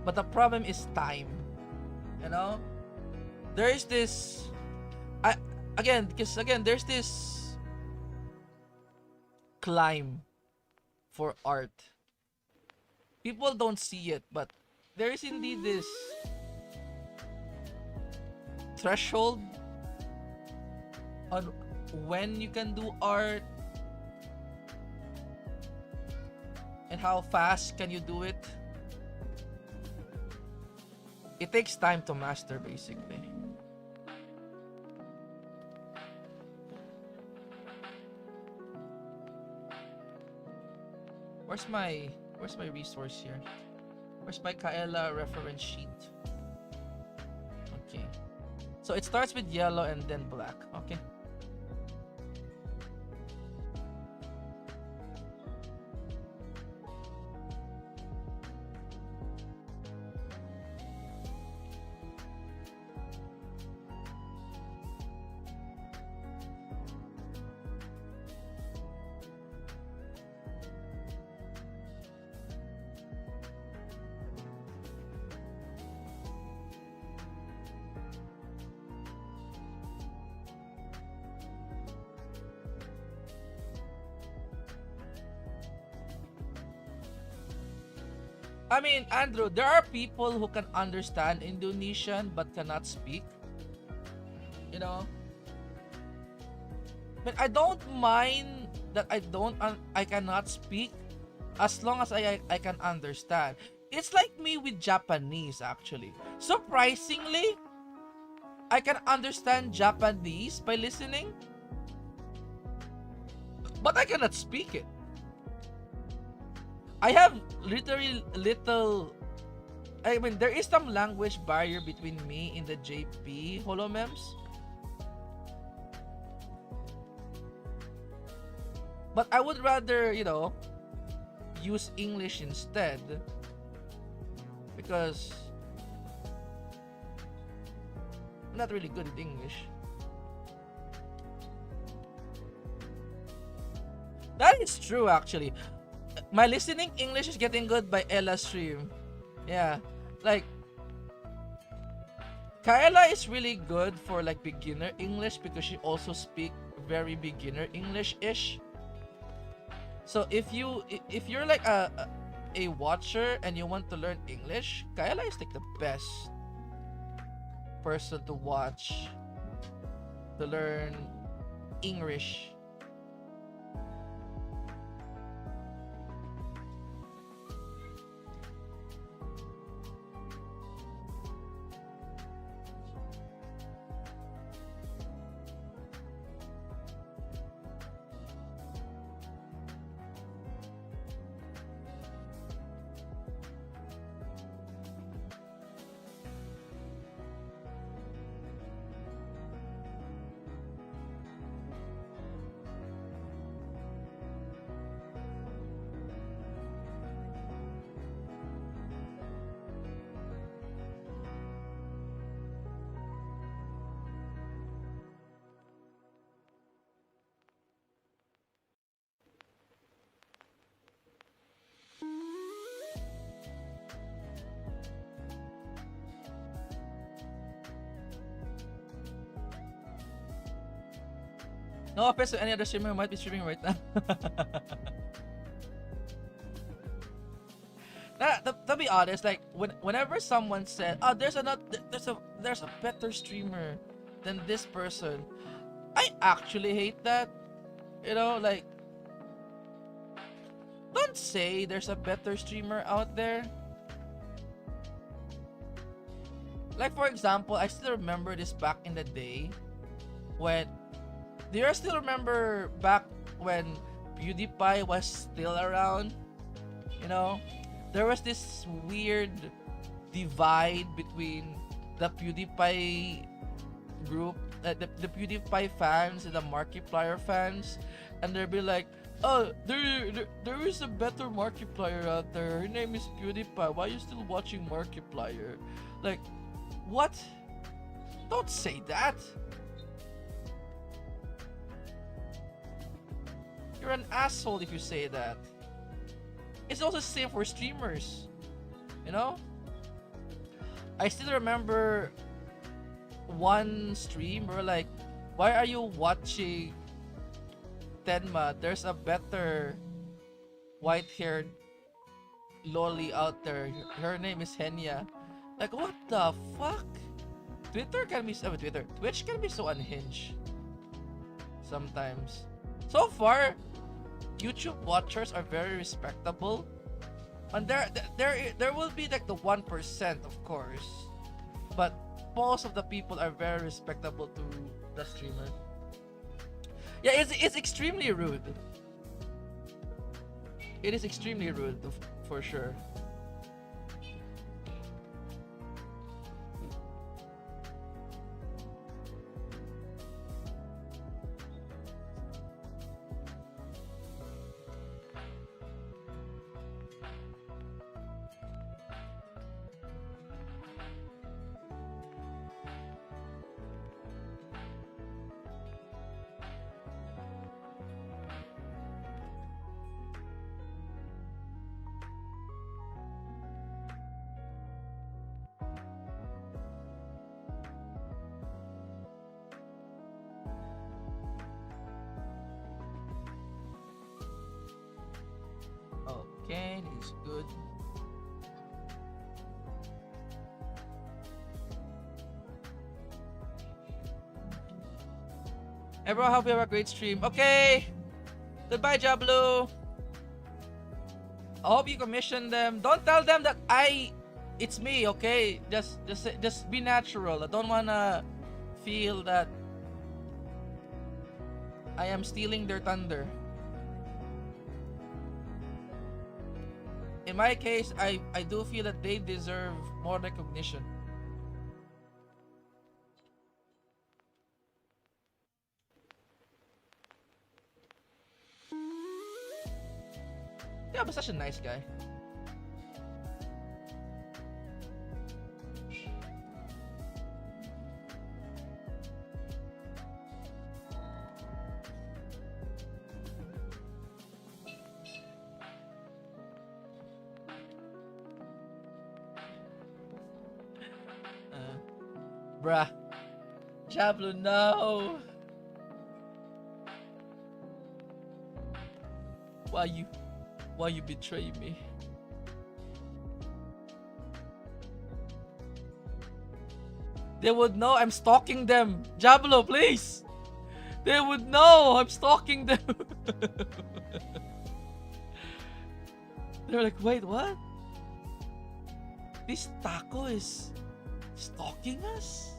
But the problem is time. You know? There is this because there's this climb for art. People don't see it, but there is indeed this threshold on when you can do art and how fast can you do it. It takes time to master, basically. Where's my resource here? Where's my Kaela reference sheet? Okay. So it starts with yellow and then black. Okay. I mean, Andrew, there are people who can understand Indonesian but cannot speak. You know? But I don't mind that I cannot speak, as long as I can understand. It's like me with Japanese, actually. Surprisingly, I can understand Japanese by listening, but I cannot speak it. I have literally little. I mean, there is some language barrier between me and the JP holomems. But I would rather, use English instead. Because I'm not really good at English. That is true, actually. My listening English is getting good by Ella stream. Yeah, like Kaela is really good for like beginner English because she also speak very beginner English-ish. So if you're like a watcher and you want to learn English, Kaela is like the best person to watch to learn English. No offense to any other streamer who might be streaming right now. To be honest, like whenever someone said, "Oh, there's a better streamer than this person," I actually hate that. Like don't say there's a better streamer out there. Like for example, I still remember this back in the day when. Do you still remember back when PewDiePie was still around? There was this weird divide between the PewDiePie group, the PewDiePie fans and the Markiplier fans, and they'll be like, "Oh, there is a better Markiplier out there. Her name is PewDiePie. Why are you still watching Markiplier?" Like, what? Don't say that. You're an asshole if you say that. It's also the same for streamers. I still remember one stream where like, why are you watching Tenma? There's a better white-haired loli out there. Her name is Henya. Like, what the fuck? Twitch can be so unhinged sometimes. So far, YouTube watchers are very respectable, and there will be like the 1%, of course, but most of the people are very respectable to the streamer. Yeah, it's extremely rude. It is extremely rude, for sure. Okay, this is good. Everyone, hope you have a great stream. Okay, goodbye, Jablu. I hope you commission them. Don't tell them that it's me. Okay, just be natural. I don't wanna feel that I am stealing their thunder. In my case, I do feel that they deserve more recognition. Yeah, but such a nice guy. Bruh. Diablo, no! Why you betray me? They would know I'm stalking them. Diablo, please! They would know I'm stalking them. They're like, wait, what? This taco is stalking us?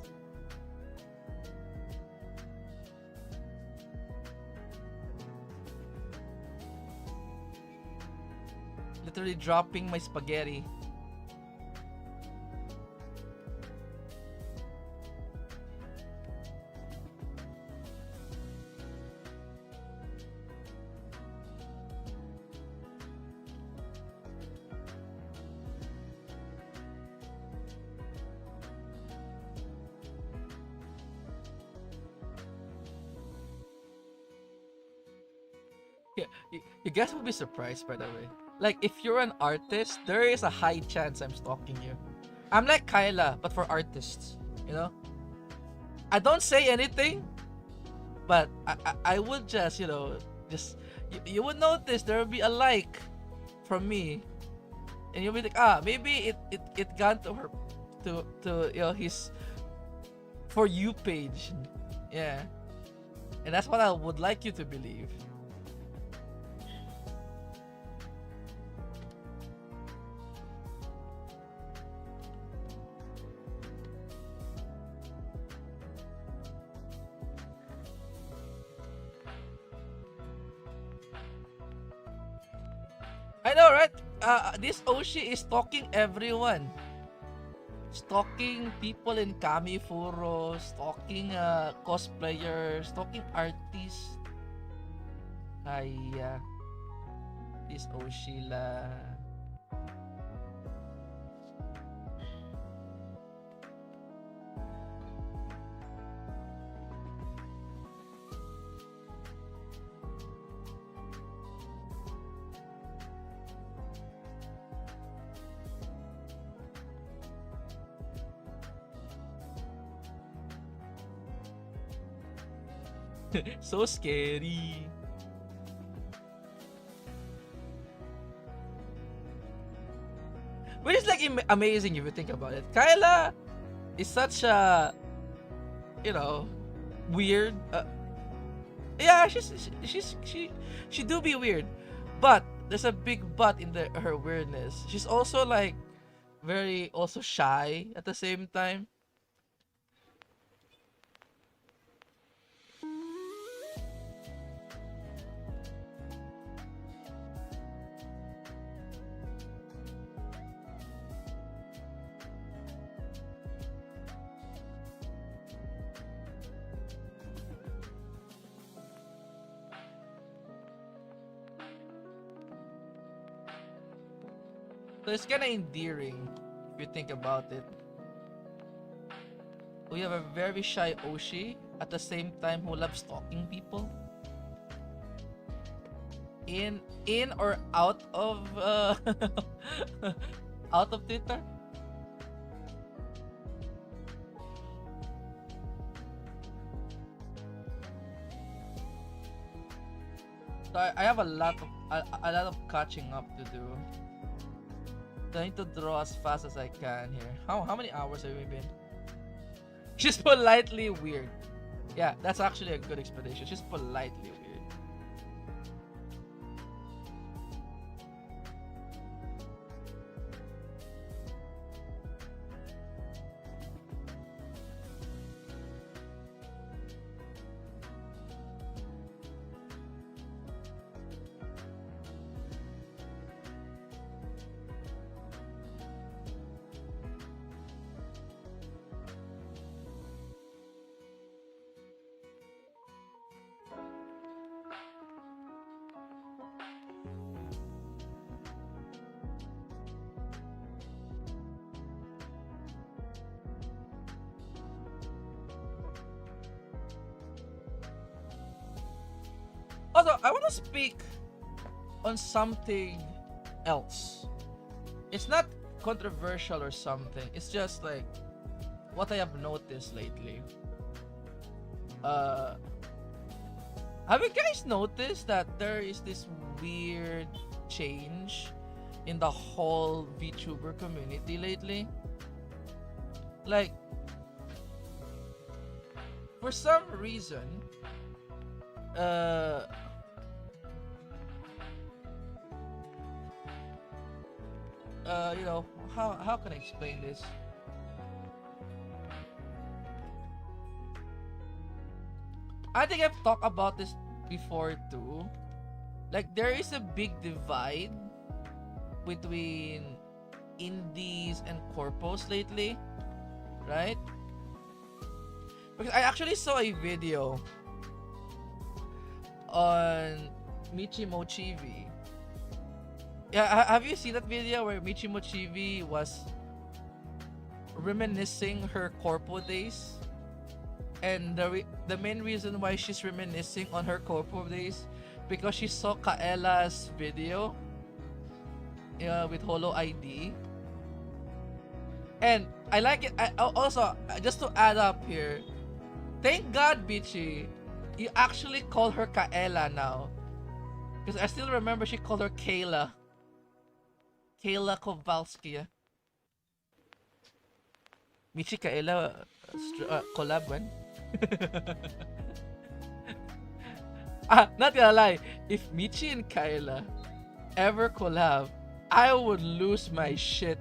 Literally dropping my spaghetti. Yeah, you guys will be surprised, by the way. Like, if you're an artist, there is a high chance I'm stalking you. I'm like Kaela, but for artists, you know? I don't say anything, but I would just, you know, you would notice there will be a like from me. And you'll be like, maybe it got to her, to you know, his For You page. Yeah. And that's what I would like you to believe. I know, right? This OSHI is stalking everyone. Stalking people in Kamifuro, stalking cosplayers, stalking artists. Ay, this OSHI la. So scary. Which is like amazing if you think about it. Kaela is such a, you know, weird. Yeah, she do be weird, but there's a big but in her weirdness. She's also like very also shy at the same time. So it's kind of endearing if you think about it. We have a very shy OSHI at the same time who loves stalking people. In or out of out of Twitter. So I have a lot of catching up to do. So I need to draw as fast as I can here. How many hours have we been? She's politely weird. Yeah, that's actually a good explanation. She's politely weird. Also, I want to speak on something else. It's not controversial or something. It's just like what I have noticed lately. Have you guys noticed that there is this weird change in the whole VTuber community lately? Like, for some reason, you know, how can I explain this? I think I've talked about this before too. Like, there is a big divide between indies and corpos lately, right? Because I actually saw a video on Michimo Chibi. Yeah, have you seen that video where Michimo Chibi was reminiscing her corpo days? And the main reason why she's reminiscing on her corpo days because she saw Kaela's video with Holo ID. And I like it. Also, just to add up here, thank God, Bichi, you actually call her Kaela now. Because I still remember she called her Kaela. Kaela Kovalskia. Michi Kaela collab when? Not gonna lie, if Michi and Kaela ever collab, I would lose my shit.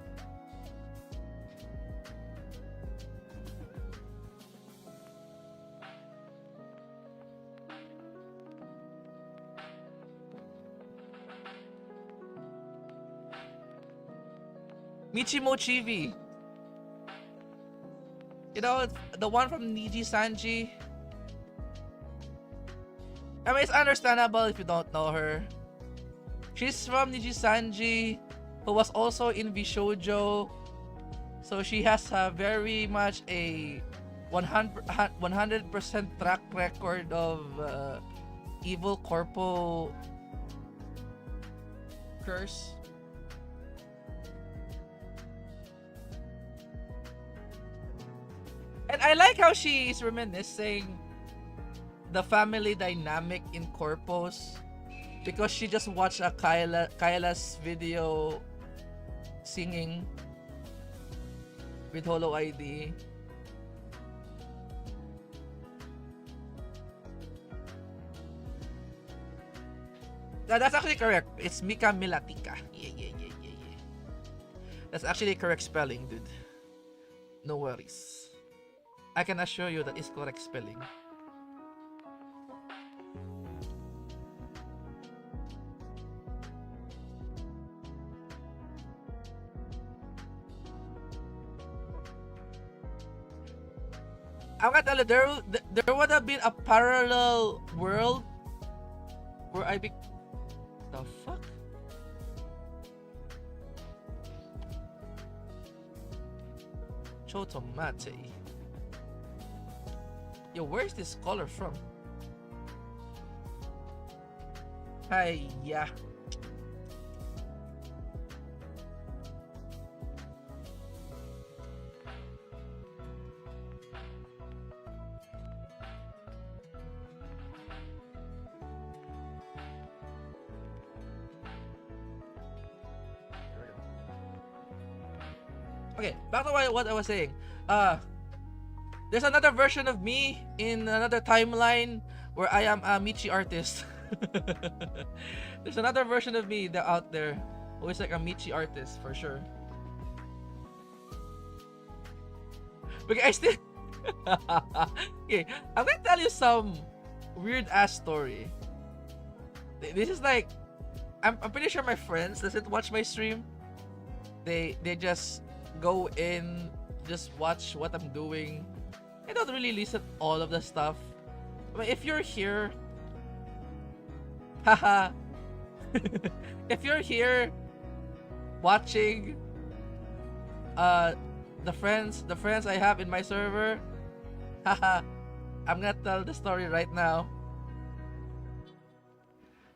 Michimo Chibi. You know, the one from Niji Sanji. I mean, it's understandable if you don't know her. She's from Niji Sanji, who was also in Bishoujo. So she has a very much a 100% track record of evil corpo curse. And I like how she is reminiscing the family dynamic in corpos because she just watched a Kaela's video singing with Holo ID. That's actually correct. It's Mika Milatika. Yeah. That's actually correct spelling, dude. No worries. I can assure you that is correct spelling. I'm gonna tell you, there would have been a parallel world where I be... The fuck? Chotomate. Yo, where's this color from? Hey, yeah. Okay, back to what I was saying. There's another version of me in another timeline where I am a Michi artist. There's another version of me out there who is like a Michi artist for sure. But I still... Okay, I'm gonna tell you some weird ass story. This is like... I'm pretty sure my friends doesn't watch my stream. They just go in, just watch what I'm doing. I don't really listen all of the stuff. I mean, if you're here, haha. If you're here watching the friends I have in my server, haha, I'm gonna tell the story right now.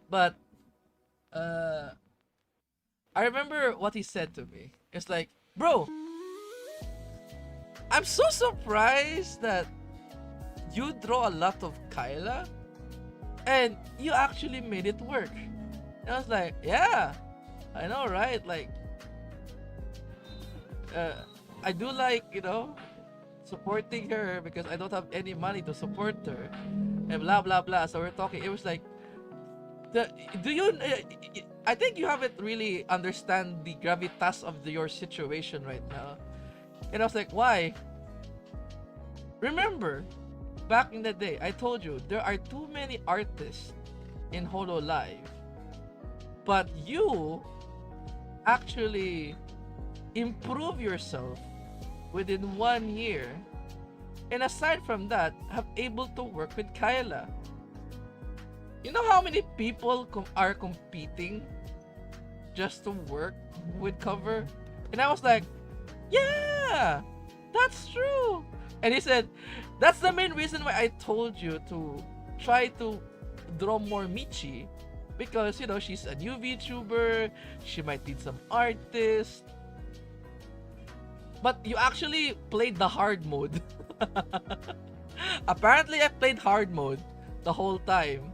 But uh, I remember what he said to me. It's like, bro, I'm so surprised that you draw a lot of Kaela and you actually made it work. And I was like, yeah, I know, right? Like, uh, I do like, supporting her because I don't have any money to support her, and blah blah blah. So we're talking. It was like, the do you? I think you haven't really understand the gravitas of your situation right now. And I was like, why? Remember, back in the day, I told you there are too many artists in hololive, but you actually improve yourself within 1 year, and aside from that, have able to work with Kaela. You know how many people are competing just to work with cover? And I was like, yeah, that's true. And he said, that's the main reason why I told you to try to draw more Michi, because she's a new VTuber, she might need some artists. But you actually played the hard mode. Apparently I played hard mode the whole time.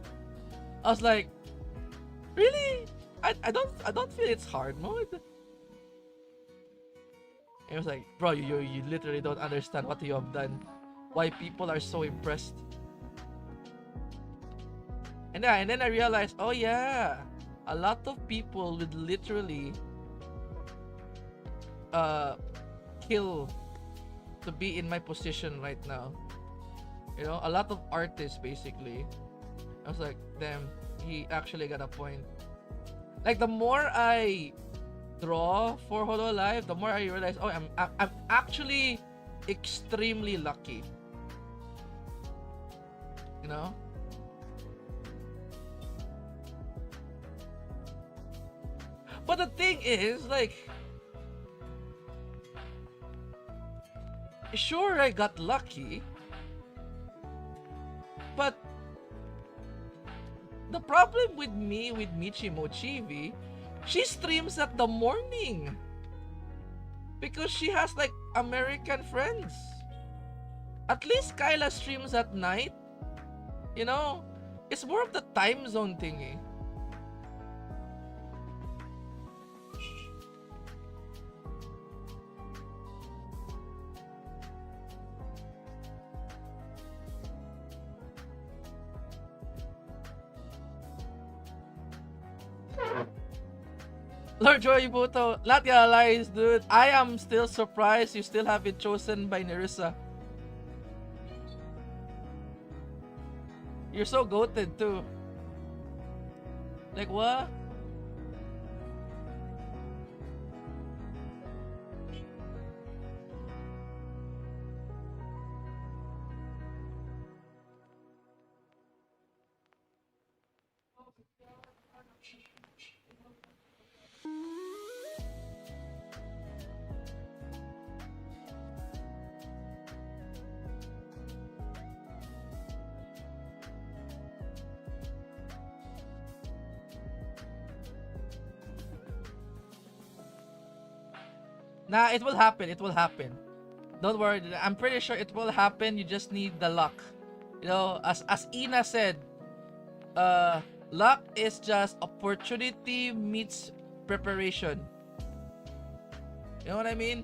I was like, really? I don't feel it's hard mode. And it was like, bro, you literally don't understand what you have done. Why people are so impressed. And then I realized, oh yeah, a lot of people would literally kill to be in my position right now. A lot of artists basically. I was like, damn, he actually got a point. Like, the more I draw for hololive, the more I realize, oh, I'm actually extremely lucky. But the thing is, like, sure, I got lucky, but the problem with me, with Michi Mochivi, she streams at the morning because she has like American friends. At least Kaela streams at night. It's more of the time zone thingy. Lord Joy Buto, Latya lies, dude. I am still surprised you still have it chosen by Nerissa. You're so goated too. Like, what? Nah, it will happen. It will happen. Don't worry. I'm pretty sure it will happen. You just need the luck. As Ina said, luck is just opportunity meets preparation. You know what I mean?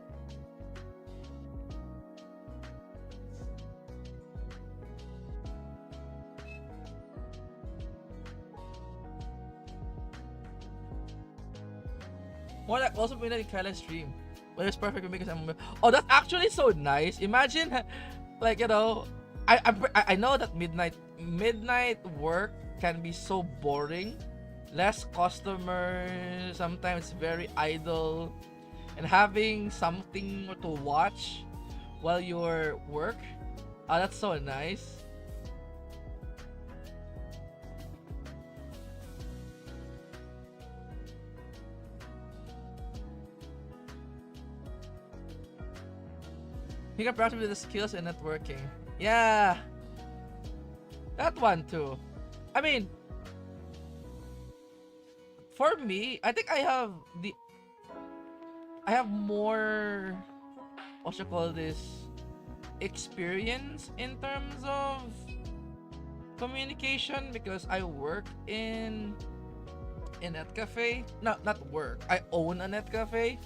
More like also midnight Kaela stream. But it's perfect because oh, that's actually so nice. Imagine, like, I know that midnight work can be so boring, less customers, sometimes very idle, and having something to watch while you're work. Oh, that's so nice. You can practice with the skills and networking. Yeah. That one too. I mean, for me, I think I have more, what you call this, experience in terms of communication because I work in a net cafe. Not work. I own a net cafe.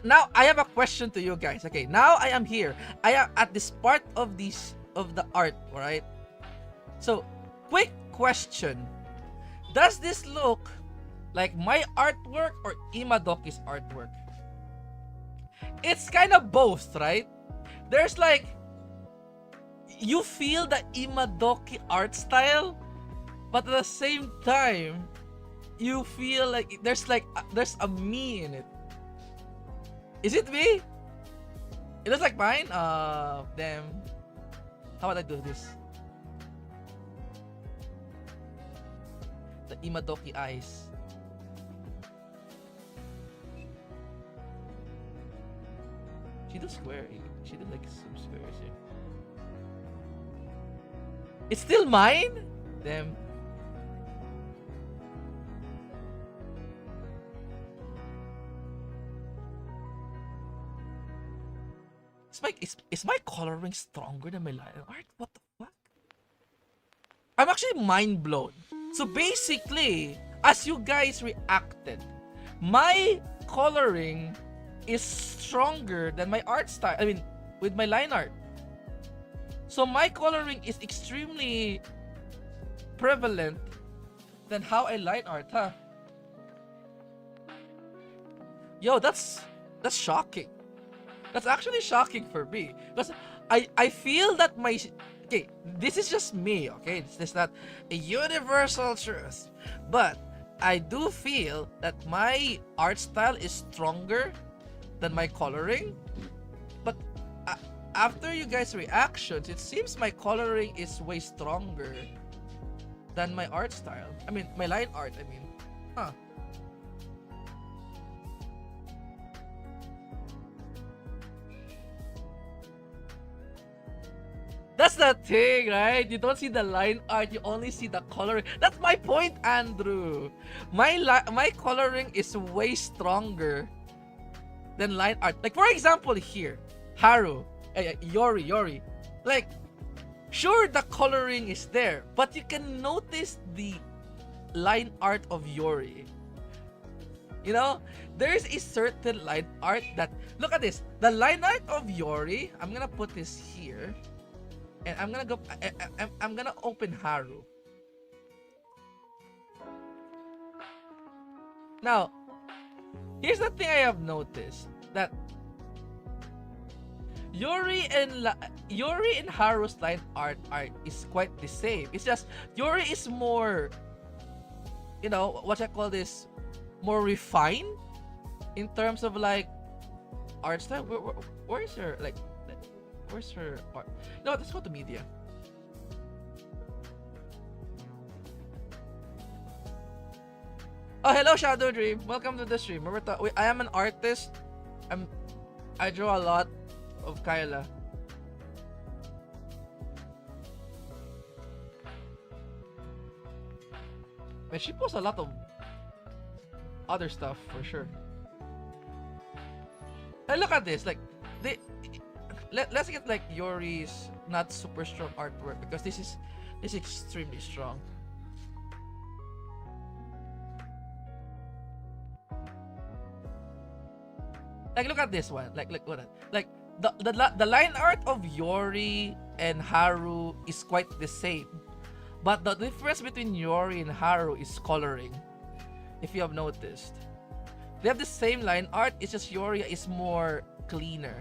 Now I have a question to you guys. Okay, now I am here. I am at this part of the art, right? So, quick question: does this look like my artwork or Imadoki's artwork? It's kind of both, right? There's like, you feel the Imadoki art style, but at the same time, you feel like there's a me in it. Is it me? It looks like mine? Damn. How would I do this? The Imadoki eyes. She does square. She did like some squares here. It's still mine? Damn. Is my coloring stronger than my line art? What the fuck? I'm actually mind blown. So basically, as you guys reacted, my coloring is stronger than my art style. I mean, with my line art. So my coloring is extremely prevalent than how I line art, huh? Yo, that's shocking. That's actually shocking for me because I feel that okay, this is just me, okay? It's not a universal truth, but I do feel that my art style is stronger than my coloring. But after you guys' reactions, it seems my coloring is way stronger than my art style. I mean, my line art, I mean. Huh. That's the thing, right? You don't see the line art, you only see the coloring. That's my point, Andrew. My coloring is way stronger than line art. Like, for example, here, Haru, Yori. Like, sure, the coloring is there, but you can notice the line art of Yori. You know, there's a certain line art that, look at this. The line art of Yori, I'm gonna put this here. And I'm gonna go. I'm gonna open Haru. Now, here's the thing I have noticed that Yori and Haru's line art is quite the same. It's just Yori is more, you know, what I call this, more refined in terms of like art style. Where is her like? Where's her art? No, let's go to media. Oh, hello, Shadow Dream. Welcome to the stream. I am an artist. I draw a lot of Kaela. But she posts a lot of other stuff for sure. And look at this. Like, let's get like Yori's not super strong artwork because this is extremely strong. Like, look at this one. Like what? Like the line art of Yori and Haru is quite the same, but the difference between Yori and Haru is coloring. If you have noticed, they have the same line art. It's just Yori is more cleaner.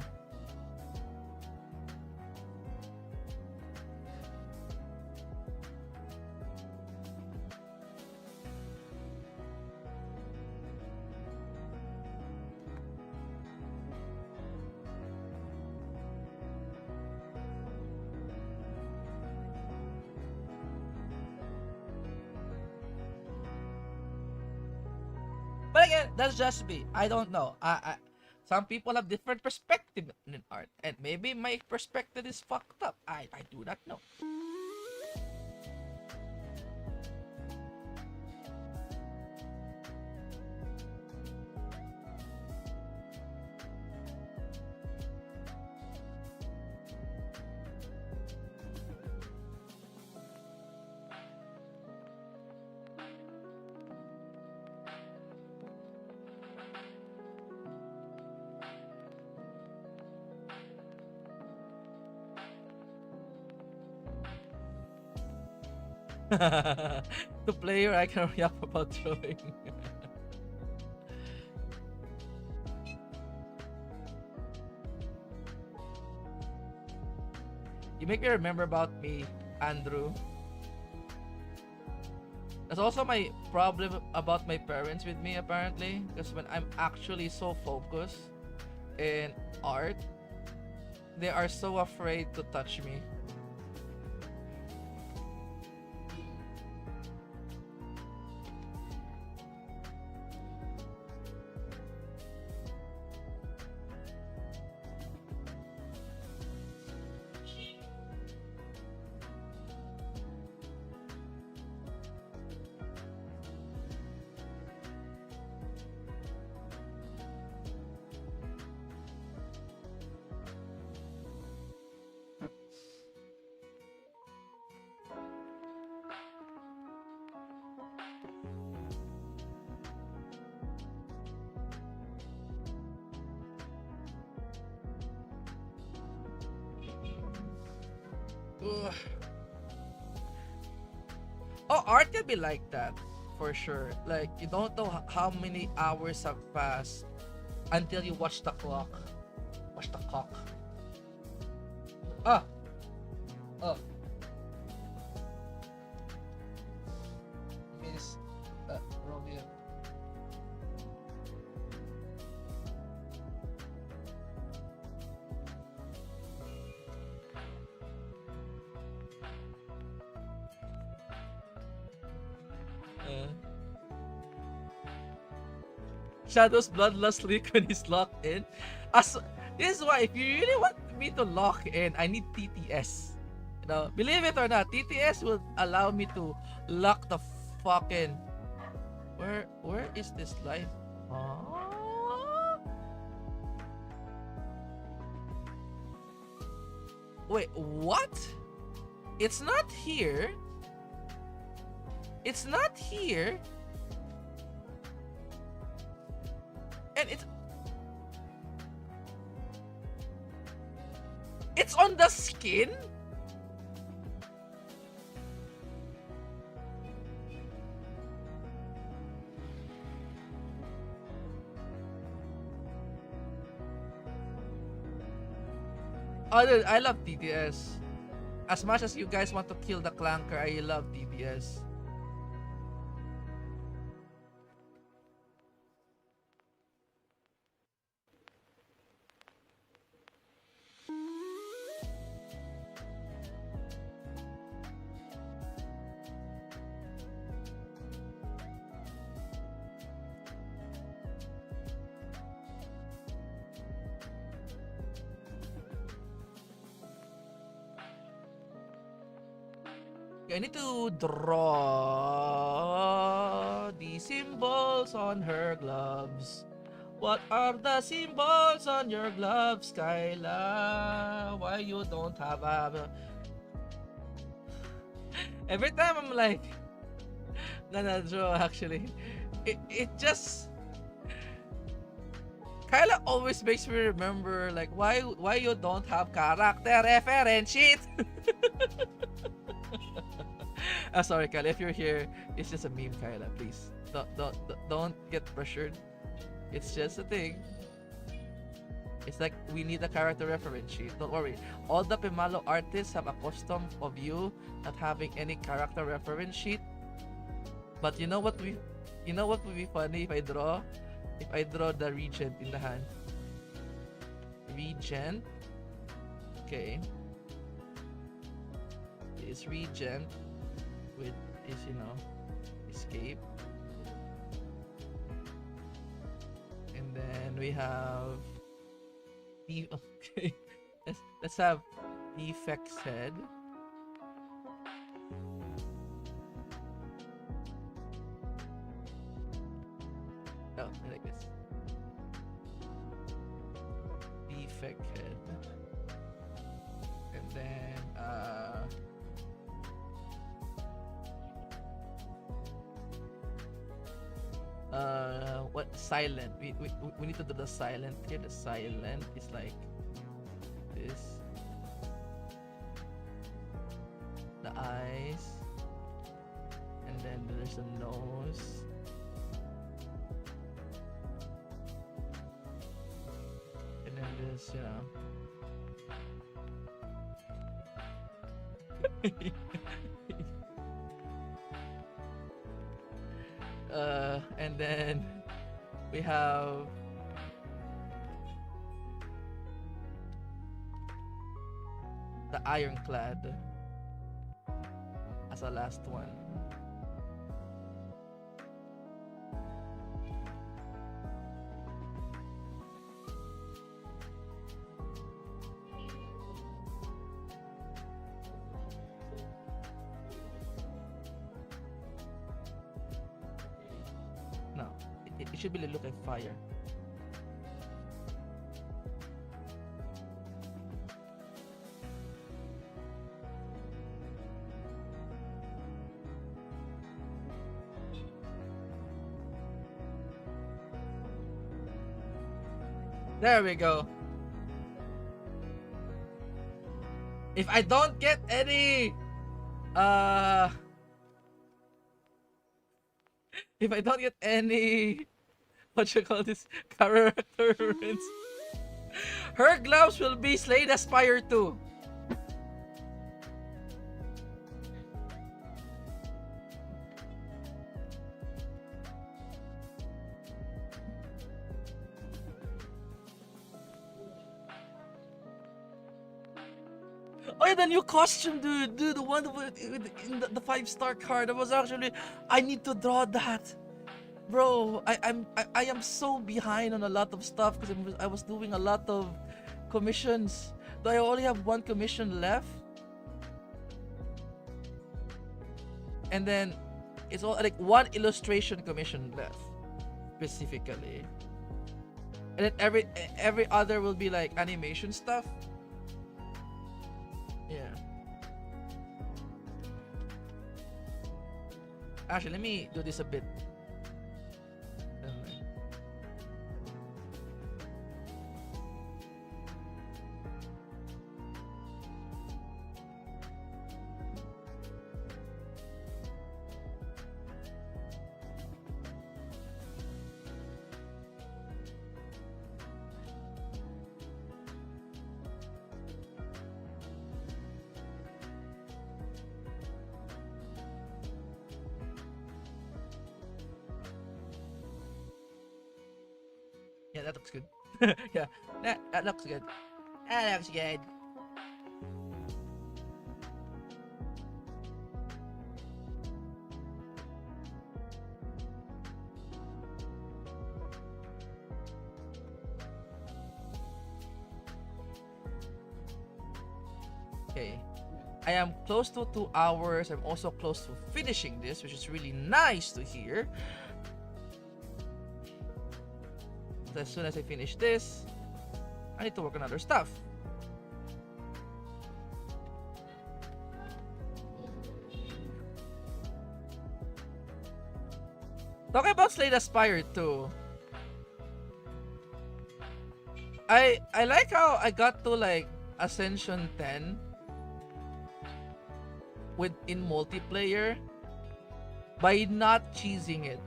again, that's just me. I don't know. Some people have different perspective in art, and maybe my perspective is fucked up. I do not know. To player, I can yap about throwing. You make me remember about me, Andrew. That's also my problem about my parents with me, apparently. Because when I'm actually so focused in art, they are so afraid to touch me. Ugh. Oh, art can be like that, for sure. Like, you don't know how many hours have passed until you watch the clock. Watch the clock. Ah! Oh. Miss Romeo. Shadow's bloodlust leak when he's locked in. As this is why, if you really want me to lock in, I need TTS. You know, believe it or not, TTS will allow me to lock the fucking. Where is this life? Wait, what? It's not here. It's not here. And it's on the skin? Oh, dude, I love TTS. As much as you guys want to kill the clanker, I love TTS. I need to draw the symbols on her gloves. What are the symbols on your gloves, Kaela? Why you don't have a... Every time I'm like, gonna draw actually. It just... Kaela always makes me remember like why you don't have character reference sheet. Sorry, Kaela, if you're here, it's just a meme, Kaela. Please don't get pressured. It's just a thing. It's like we need a character reference sheet. Don't worry. All the Pimalo artists have a custom of you not having any character reference sheet. But you know what would be funny if I draw the regent in the hand. Regent. Okay. It's regent with this, escape. we have okay. Let's have defects head. Oh, like this. Defect head. And then what silent? We need to do the silent here. The silent is like this. The eyes, and then there's a nose. And then there's, you know. And then we have the ironclad as a last one. No, it should be look like fire. There we go. If I don't get any if I don't get any what you call this character reference, her gloves will be Slay the Spire 2. Oh yeah, the new costume, dude, the one in the 5-star card. That was actually, I need to draw that, bro. I am so behind on a lot of stuff because I was doing a lot of commissions. Though I only have one commission left, and then it's all like one illustration commission left specifically, and then every other will be like animation stuff. Yeah. Actually, let me do this a bit. Yeah, that looks good. Yeah, that looks good. That looks good. Okay, I am close to 2 hours. I'm also close to finishing this, which is really nice to hear. As soon as I finish this, I need to work on other stuff. Talking about Slay the Spire 2, I like how I got to like Ascension 10 in multiplayer by not cheesing it.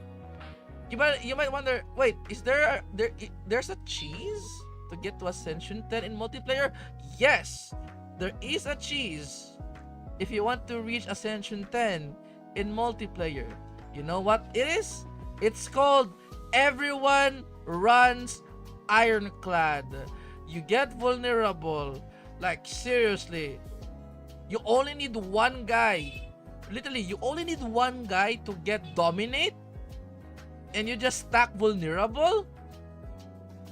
You might wonder, wait, is there's a cheese to get to Ascension 10 in multiplayer? Yes, there is a cheese if you want to reach Ascension 10 in multiplayer. You know what it is? It's called Everyone Runs Ironclad. You get vulnerable. Like, seriously, you only need one guy. Literally, you only need one guy to get Dominate, and you just stack vulnerable,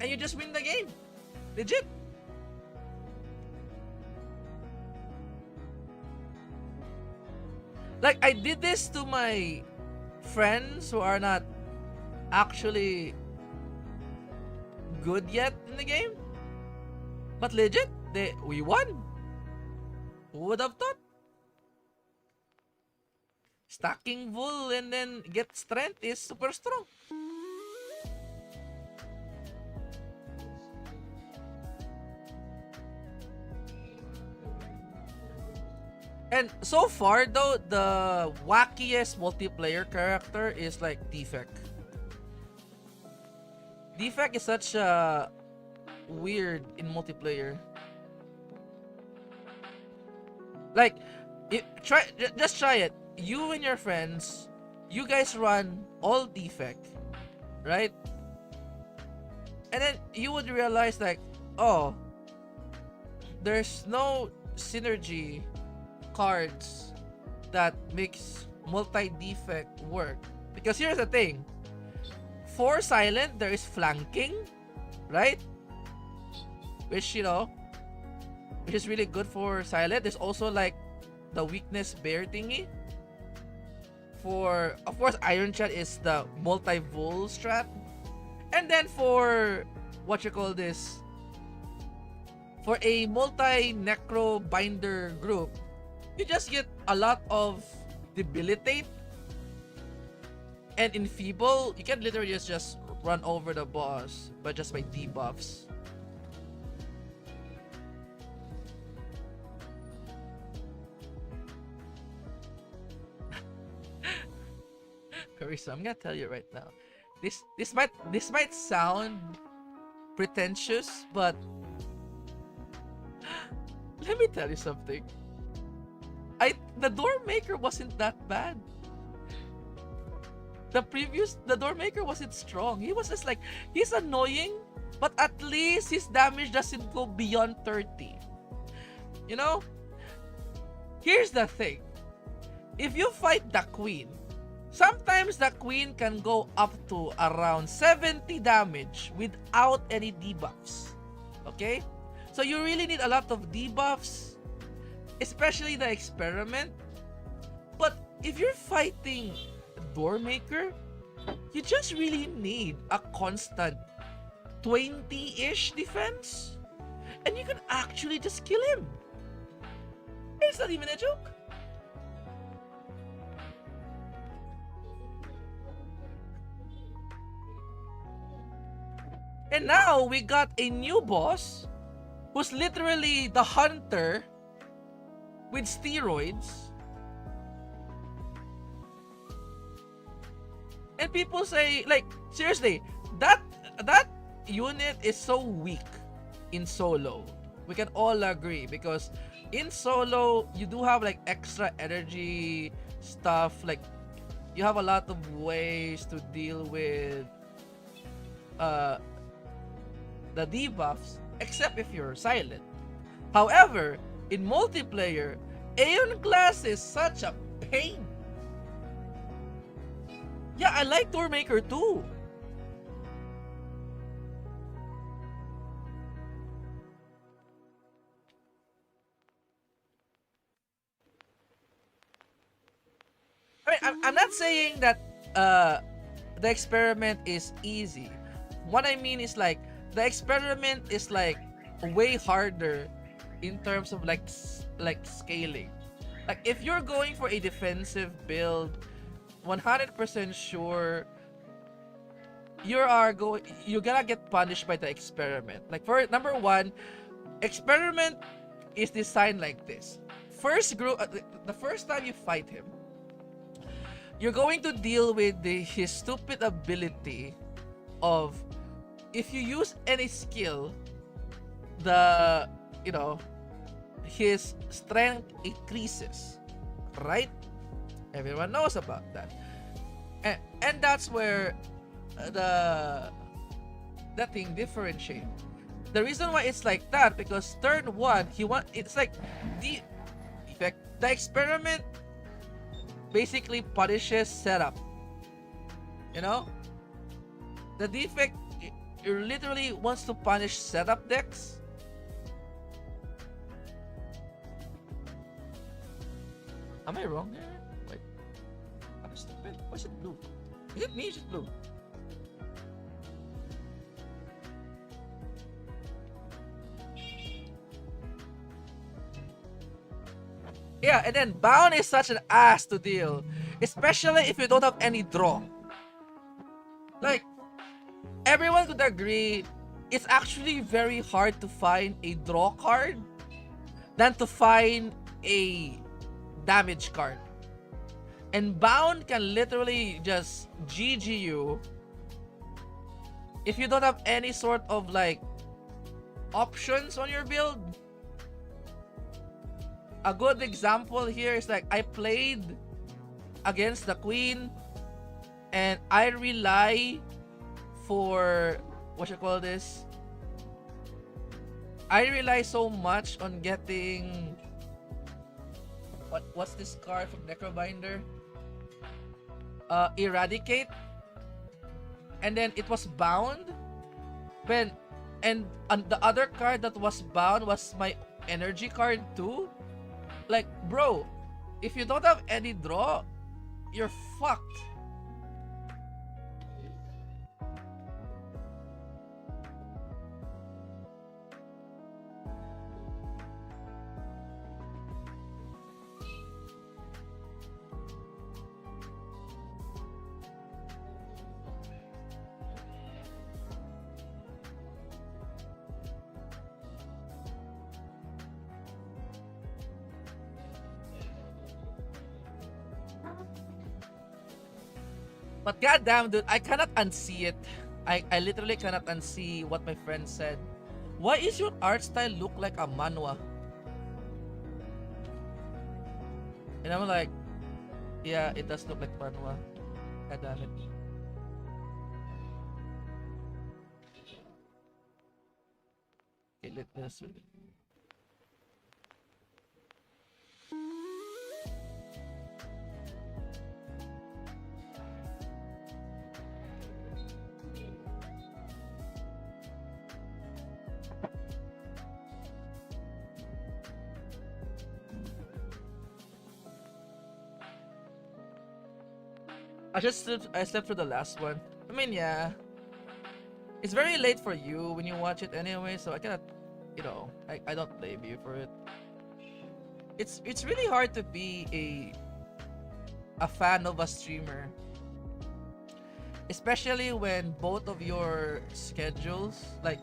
and you just win the game. Legit. Like, I did this to my friends who are not actually good yet in the game. But legit, we won. Who would have thought? Stacking wool and then get strength is super strong. And so far though, the wackiest multiplayer character is like Defect. Defect is such a weird in multiplayer. Like, just try it. You and your friends, you guys run all Defect, right? And then you would realize like, oh, there's no synergy cards that makes multi-defect work. Because here's the thing. For silent, there is flanking, right? Which, you know, which is really good for silent. There's also like the weakness bear thingy. For, of course, Iron Chat is the multi-vol strat. And then for, what you call this, for a multi-necro binder group, you just get a lot of debilitate and enfeeble. You can literally just run over the boss, but just by debuffs. Carissa, I'm gonna tell you right now. This might sound pretentious, but let me tell you something. The door maker wasn't that bad. The door maker wasn't strong. He was just like, he's annoying, but at least his damage doesn't go beyond 30. You know? Here's the thing. If you fight the queen, sometimes the queen can go up to around 70 damage without any debuffs. Okay? So you really need a lot of debuffs, especially the experiment. But if you're fighting Doormaker, you just really need a constant 20-ish defense, and you can actually just kill him. It's not even a joke. And now we got a new boss who's literally the hunter with steroids. And people say, like, seriously, that unit is so weak in solo. We can all agree, because in solo you do have like extra energy stuff, like you have a lot of ways to deal with the debuffs, except if you're silent. However, in multiplayer, Aeon class is such a pain. Yeah, I like Doormaker too. I mean, I'm not saying that the experiment is easy. What I mean is like, the experiment is like way harder in terms of like scaling. Like if you're going for a defensive build, 100% sure you're gonna get punished by the experiment. Like for number one, experiment is designed like this. First group, the first time you fight him, you're going to deal with his stupid ability of, if you use any skill, his strength increases, right? Everyone knows about that, and that's where the thing differentiate. The reason why it's like that, because turn one, it's like the experiment basically punishes setup. You know, the defect literally wants to punish setup decks. Am I wrong here? Wait, I'm stupid. Why is it blue? Is it me? Is it blue? Yeah, and then Bound is such an ass to deal, especially if you don't have any draw. Like, everyone could agree, it's actually very hard to find a draw card than to find a damage card. And Bound can literally just GG you if you don't have any sort of like options on your build. A good example here is like I played against the Queen and I rely for what you call this? I rely so much on getting what's this card from Necrobinder? Eradicate. And then it was bound. And the other card that was bound was my energy card too. Like, bro, if you don't have any draw, you're fucked. But goddamn, dude, I cannot unsee it. I literally cannot unsee what my friend said. Why is your art style look like a manhwa? And I'm like, yeah, it does look like manhwa. God damn it. Okay, let's I slept through the last one. I mean, yeah. It's very late for you when you watch it anyway, so I cannot, you know, I don't blame you for it. It's really hard to be a fan of a streamer, especially when both of your schedules, like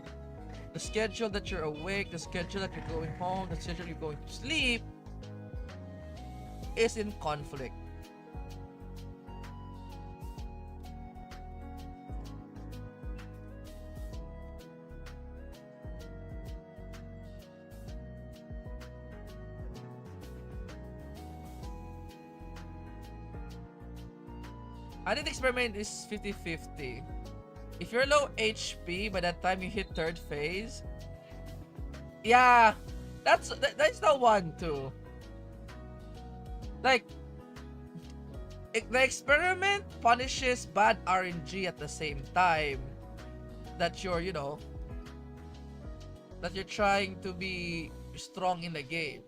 the schedule that you're awake, the schedule that you're going home, the schedule you're going to sleep, is in conflict. I did experiment is 50-50. If you're low HP by the time you hit third phase, yeah, that's the one too. Like, the experiment punishes bad RNG at the same time that you're, you know, that you're trying to be strong in the game.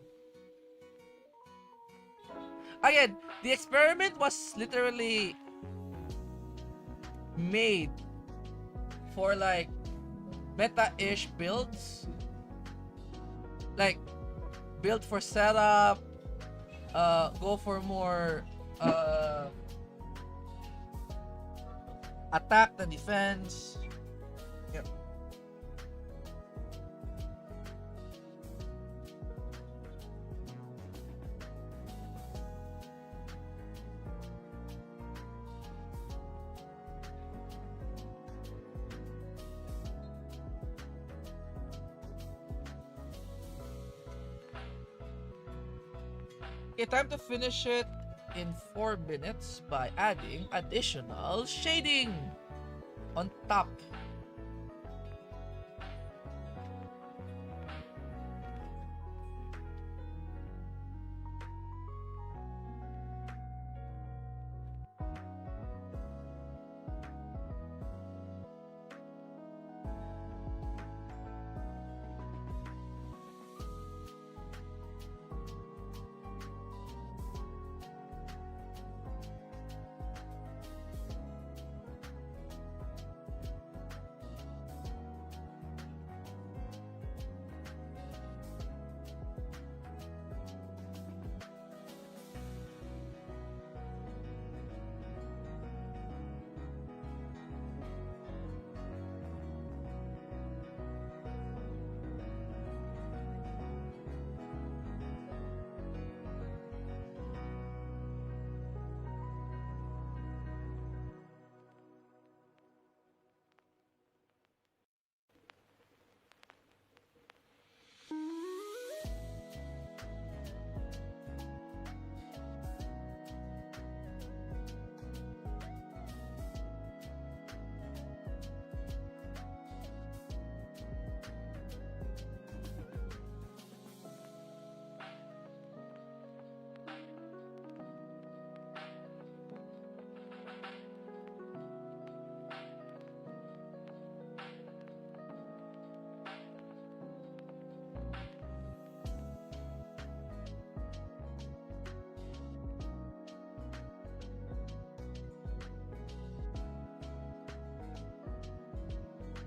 Again, the experiment was literally made for like meta-ish builds, like build for setup, go for more attack than defense. Yep. Okay, time to finish it in 4 minutes by adding additional shading on top.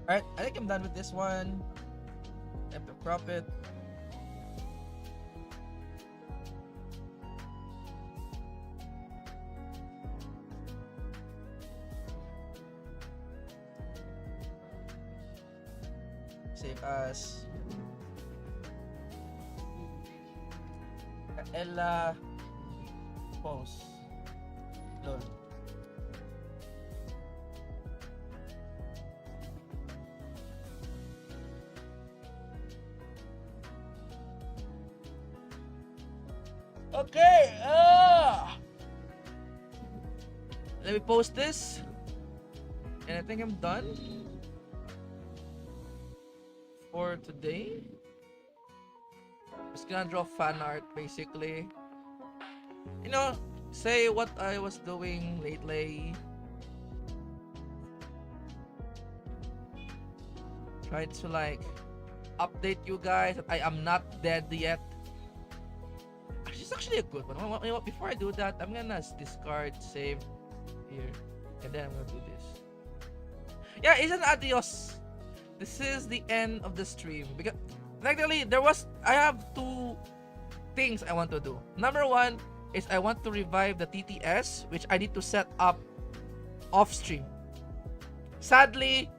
Alright, I think I'm done with this one. I have to crop it. Save as Kaela post. Lol. Okay. Let me post this, and I think I'm done for today. Just gonna draw fan art basically. You know, say what I was doing lately. Try to like update you guys that I am not dead yet. It's actually a good one. You know what? Before I do that, I'm gonna discard save here, and then I'm gonna do this. Yeah, it's an adios. This is the end of the stream because technically I have two things I want to do. Number one is I want to revive the TTS, which I need to set up off stream. Sadly,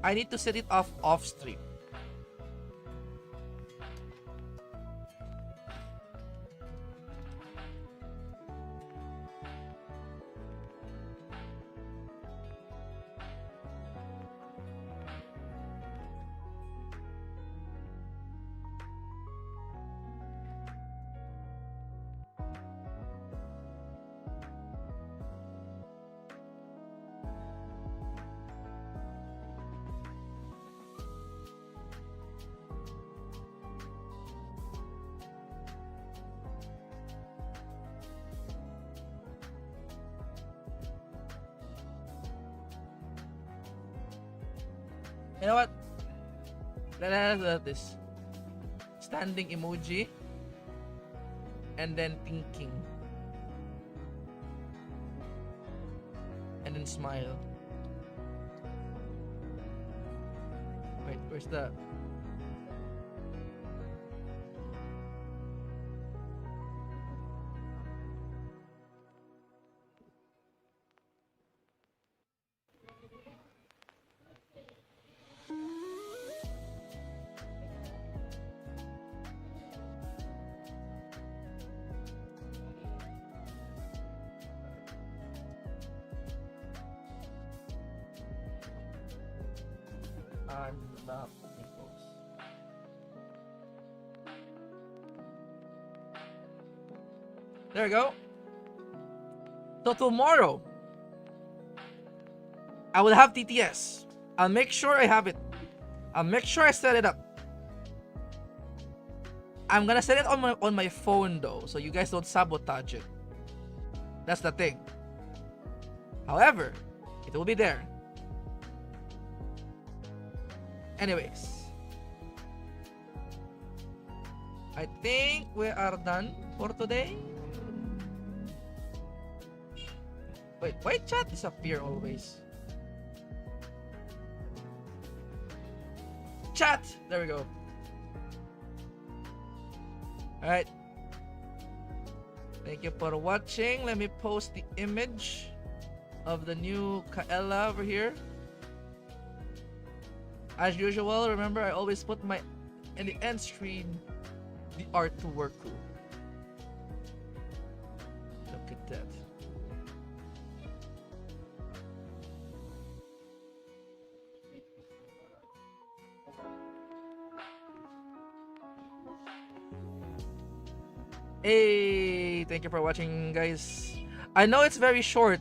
I need to set it off stream. You know what? Let's do this. Standing emoji. And then thinking. And then smile. Wait, where's the... Unlock infos. There we go. So tomorrow, I will have TTS. I'll make sure I have it. I'll make sure I set it up. I'm gonna set it on my phone though, so you guys don't sabotage it. That's the thing. However, it will be there. Anyways, I think we are done for today. Wait, why chat disappear always? Chat! There we go. Alright. Thank you for watching. Let me post the image of the new Kaela over here. As usual, remember I always put in the end screen the artwork. Look at that. Hey, thank you for watching, guys. I know it's very short,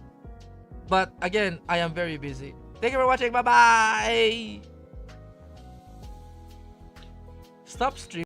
but again, I am very busy. Thank you for watching. Bye bye. Stop streaming.